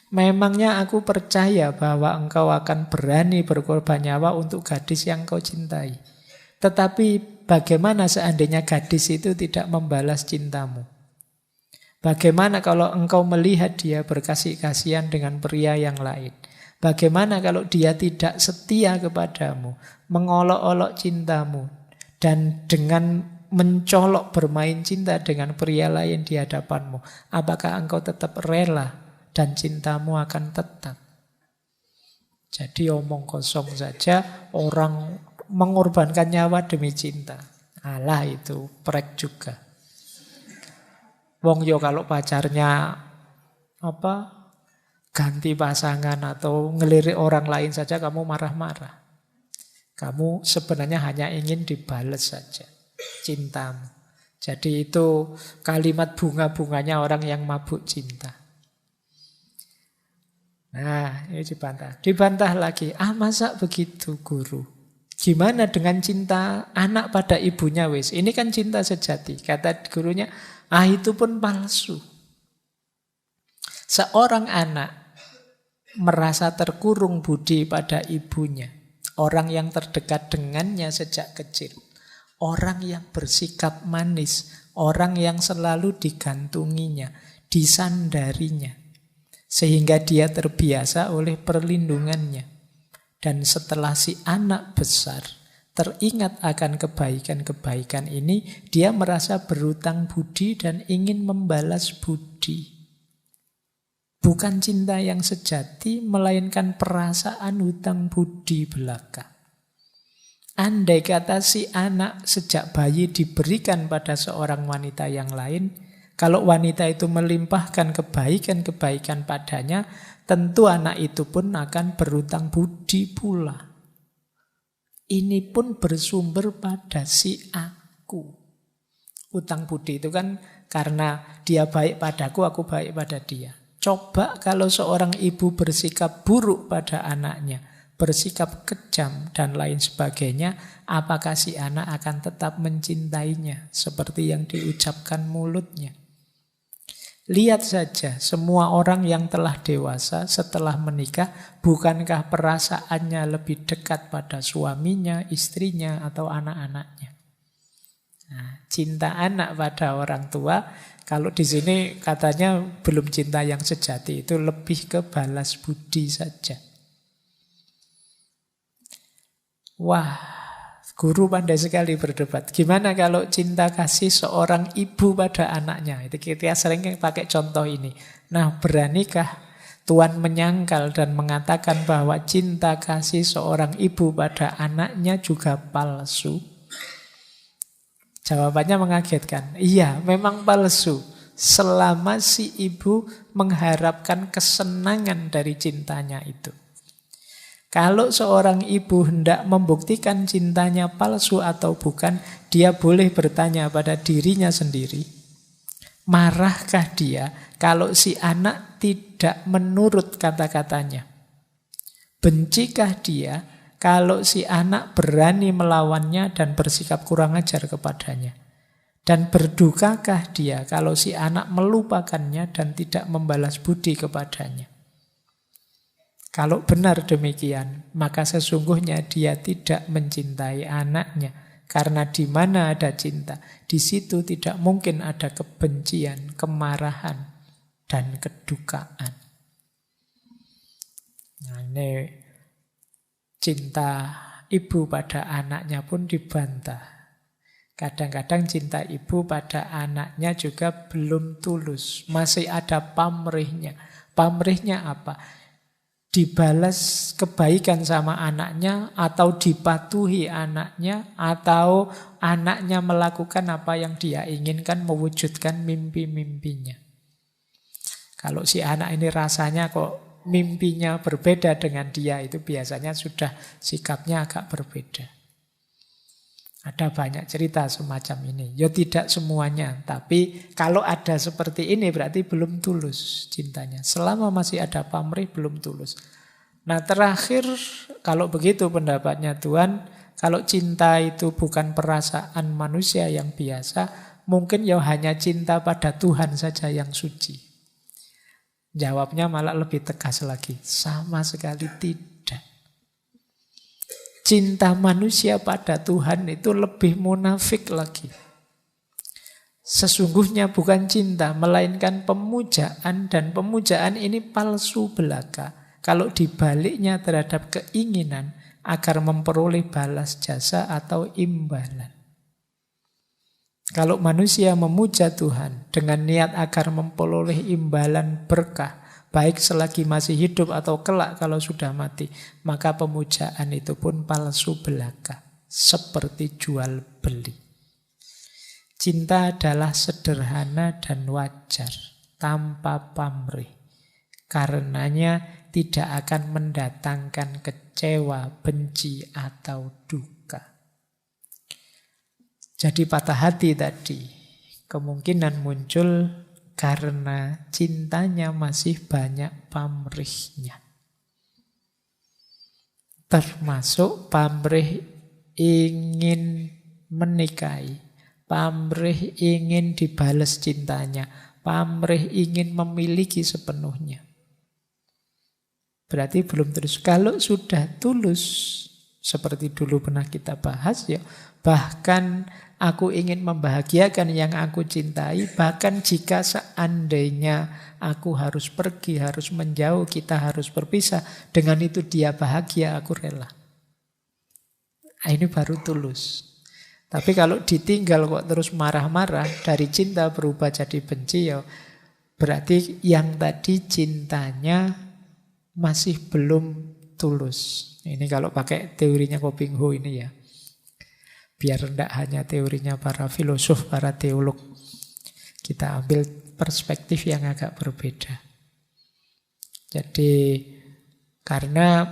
Memangnya aku percaya bahwa engkau akan berani berkorban nyawa untuk gadis yang kau cintai. Tetapi bagaimana seandainya gadis itu tidak membalas cintamu? Bagaimana kalau engkau melihat dia berkasih-kasihan dengan pria yang lain? Bagaimana kalau dia tidak setia kepadamu, mengolok-olok cintamu, dan dengan mencolok bermain cinta dengan pria lain di hadapanmu? Apakah engkau tetap rela? Dan cintamu akan tetap. Jadi omong kosong saja, orang mengorbankan nyawa demi cinta. Alah itu, prek juga. Wong yo kalau pacarnya ganti pasangan atau ngelirik orang lain saja kamu marah-marah. Kamu sebenarnya hanya ingin dibales saja cintamu. Jadi itu kalimat bunga-bunganya orang yang mabuk cinta. Nah, ini dibantah. Dibantah lagi. Masa begitu guru? Gimana dengan cinta anak pada ibunya wis? Ini kan cinta sejati. Kata gurunya, itu pun palsu. Seorang anak merasa terkurung budi pada ibunya. Orang yang terdekat dengannya sejak kecil. Orang yang bersikap manis. Orang yang selalu digantunginya, disandarinya. Sehingga dia terbiasa oleh perlindungannya. Dan setelah si anak besar teringat akan kebaikan-kebaikan ini, dia merasa berutang budi dan ingin membalas budi. Bukan cinta yang sejati, melainkan perasaan hutang budi belaka. Andai kata si anak sejak bayi diberikan pada seorang wanita yang lain, kalau wanita itu melimpahkan kebaikan-kebaikan padanya, tentu anak itu pun akan berutang budi pula. Ini pun bersumber pada si aku. Utang budi itu kan karena dia baik padaku, aku baik pada dia. Coba kalau seorang ibu bersikap buruk pada anaknya, bersikap kejam dan lain sebagainya, apakah si anak akan tetap mencintainya seperti yang diucapkan mulutnya? Lihat saja semua orang yang telah dewasa setelah menikah, bukankah perasaannya lebih dekat pada suaminya, istrinya, atau anak-anaknya? Nah, cinta anak pada orang tua, kalau di sini katanya belum cinta yang sejati, itu lebih ke balas budi saja. Wah, Guru pandai sekali berdebat. Gimana kalau cinta kasih seorang ibu pada anaknya? Itu kita sering pakai contoh ini. Nah, beranikah Tuhan menyangkal dan mengatakan bahwa cinta kasih seorang ibu pada anaknya juga palsu? Jawabannya mengagetkan. Iya, memang palsu. Selama si ibu mengharapkan kesenangan dari cintanya itu. Kalau seorang ibu hendak membuktikan cintanya palsu atau bukan, dia boleh bertanya pada dirinya sendiri. Marahkah dia kalau si anak tidak menurut kata-katanya? Bencikah dia kalau si anak berani melawannya dan bersikap kurang ajar kepadanya? Dan berdukakah dia kalau si anak melupakannya dan tidak membalas budi kepadanya? Kalau benar demikian, maka sesungguhnya dia tidak mencintai anaknya. Karena di mana ada cinta, di situ tidak mungkin ada kebencian, kemarahan, dan kedukaan. Nah, ini cinta ibu pada anaknya pun dibantah. Kadang-kadang cinta ibu pada anaknya juga belum tulus. Masih ada pamrihnya. Pamrihnya apa? Dibalas kebaikan sama anaknya, atau dipatuhi anaknya, atau anaknya melakukan apa yang dia inginkan, mewujudkan mimpi-mimpinya. Kalau si anak ini rasanya kok mimpinya berbeda dengan dia, itu biasanya sudah sikapnya agak berbeda. Ada banyak cerita semacam ini. Ya tidak semuanya, tapi kalau ada seperti ini berarti belum tulus cintanya. Selama masih ada pamrih belum tulus. Nah, terakhir kalau begitu pendapatnya Tuhan, kalau cinta itu bukan perasaan manusia yang biasa, mungkin ya hanya cinta pada Tuhan saja yang suci. Jawabnya malah lebih tegas lagi. Sama sekali tidak. Cinta manusia pada Tuhan itu lebih munafik lagi. Sesungguhnya bukan cinta, melainkan pemujaan, dan pemujaan ini palsu belaka. Kalau dibaliknya terhadap keinginan agar memperoleh balas jasa atau imbalan. Kalau manusia memuja Tuhan dengan niat agar memperoleh imbalan berkah, baik selagi masih hidup atau kelak kalau sudah mati, maka pemujaan itu pun palsu belaka, seperti jual beli. Cinta adalah sederhana dan wajar, tanpa pamrih. Karenanya tidak akan mendatangkan kecewa, benci, atau duka. Jadi patah hati tadi kemungkinan muncul karena cintanya masih banyak pamrihnya. Termasuk pamrih ingin menikahi, pamrih ingin dibalas cintanya, pamrih ingin memiliki sepenuhnya. Berarti belum tulus. Kalau sudah tulus, seperti dulu pernah kita bahas ya, bahkan aku ingin membahagiakan yang aku cintai, bahkan jika seandainya aku harus pergi, harus menjauh, kita harus berpisah, dengan itu dia bahagia, aku rela. Nah, ini baru tulus. Tapi kalau ditinggal kok terus marah-marah, dari cinta berubah jadi benci, ya berarti yang tadi cintanya masih belum tulus. Ini kalau pakai teorinya Koping Ho ini ya. Biar tidak hanya teorinya para filosof, para teolog. Kita ambil perspektif yang agak berbeda. Jadi karena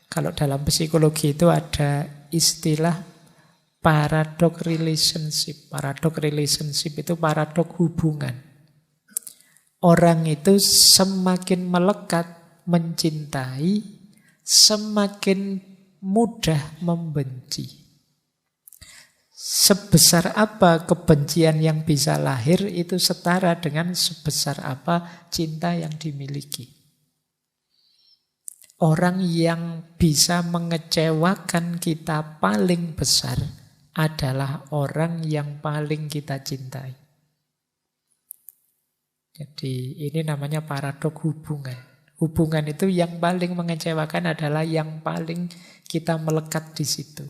kalau dalam psikologi itu ada istilah paradox relationship. Paradox relationship itu paradox hubungan. Orang itu semakin melekat mencintai, semakin mudah membenci. Sebesar apa kebencian yang bisa lahir itu setara dengan sebesar apa cinta yang dimiliki. Orang yang bisa mengecewakan kita paling besar adalah orang yang paling kita cintai. Jadi ini namanya paradoks hubungan. Hubungan itu yang paling mengecewakan adalah yang paling kita melekat di situ.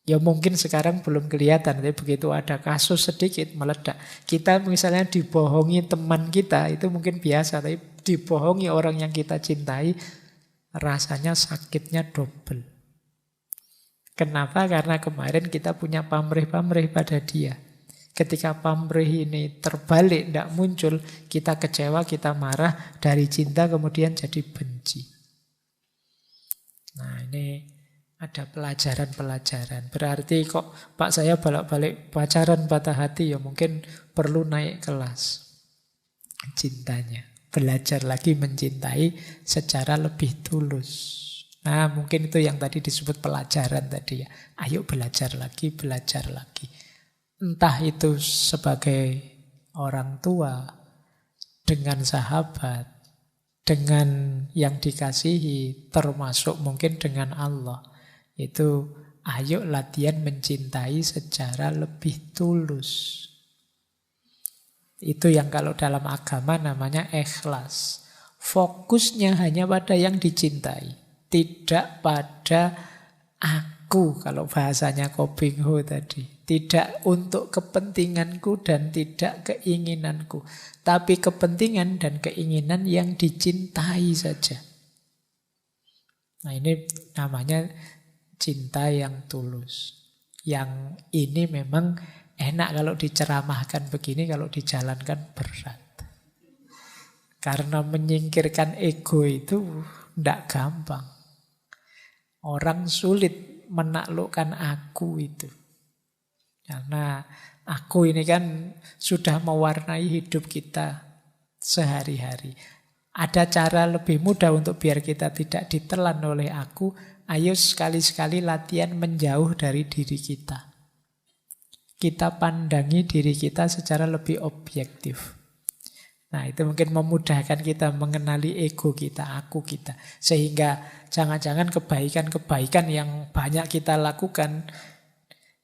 Ya mungkin sekarang belum kelihatan, tapi begitu ada kasus sedikit meledak. Kita misalnya dibohongi teman kita, itu mungkin biasa. Tapi dibohongi orang yang kita cintai, rasanya sakitnya double. Kenapa? Karena kemarin kita punya pamrih-pamrih pada dia. Ketika pamrih ini terbalik, tidak muncul, kita kecewa, kita marah, dari cinta kemudian jadi benci. Nah ini ada pelajaran-pelajaran. Berarti kok Pak saya balik-balik pacaran patah hati, ya mungkin perlu naik kelas cintanya. Belajar lagi mencintai secara lebih tulus. Nah mungkin itu yang tadi disebut pelajaran tadi ya. Ayo belajar lagi, belajar lagi. Entah itu sebagai orang tua, dengan sahabat, dengan yang dikasihi, termasuk mungkin dengan Allah. Itu ayo latihan mencintai secara lebih tulus. Itu yang kalau dalam agama namanya ikhlas. Fokusnya hanya pada yang dicintai, tidak pada aku kalau bahasanya Ko Bing Ho tadi. Tidak untuk kepentinganku dan tidak keinginanku, tapi kepentingan dan keinginan yang dicintai saja. Nah ini namanya cinta yang tulus. Yang ini memang enak kalau diceramahkan begini, kalau dijalankan berat. Karena menyingkirkan ego itu tidak gampang. Orang sulit menaklukkan aku itu. Karena aku ini kan sudah mewarnai hidup kita sehari-hari. Ada cara lebih mudah untuk biar kita tidak ditelan oleh aku. Ayo sekali-sekali latihan menjauh dari diri kita. Kita pandangi diri kita secara lebih objektif. Nah itu mungkin memudahkan kita mengenali ego kita, aku kita. Sehingga jangan-jangan kebaikan-kebaikan yang banyak kita lakukan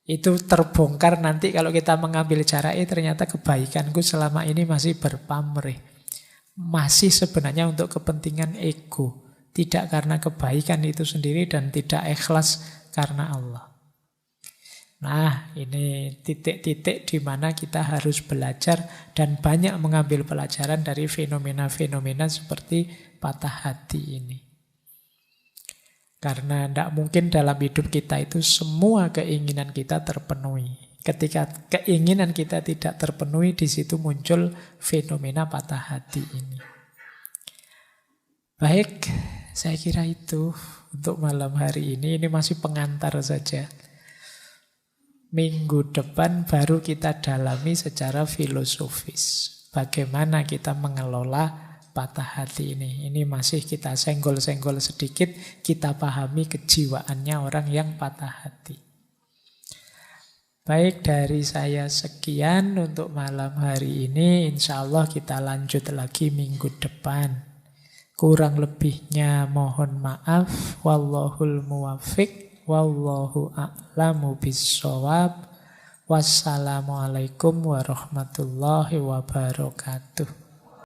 itu terbongkar nanti kalau kita mengambil cara ternyata kebaikanku selama ini masih berpamrih. Masih sebenarnya untuk kepentingan ego. Tidak karena kebaikan itu sendiri dan tidak ikhlas karena Allah. Nah ini titik-titik di mana kita harus belajar dan banyak mengambil pelajaran dari fenomena-fenomena seperti patah hati ini. Karena tidak mungkin dalam hidup kita itu semua keinginan kita terpenuhi. Ketika keinginan kita tidak terpenuhi, di situ muncul fenomena patah hati ini. Baik, saya kira itu untuk malam hari ini. Ini masih pengantar saja. Minggu depan baru kita dalami secara filosofis. Bagaimana kita mengelola patah hati ini. Ini masih kita senggol-senggol sedikit, kita pahami kejiwaannya orang yang patah hati. Baik, dari saya sekian untuk malam hari ini. Insya Allah kita lanjut lagi minggu depan. Kurang lebihnya mohon maaf. Wallahul muwaffiq. Wallahu a'lamu bissawab. Wassalamualaikum warahmatullahi wabarakatuh.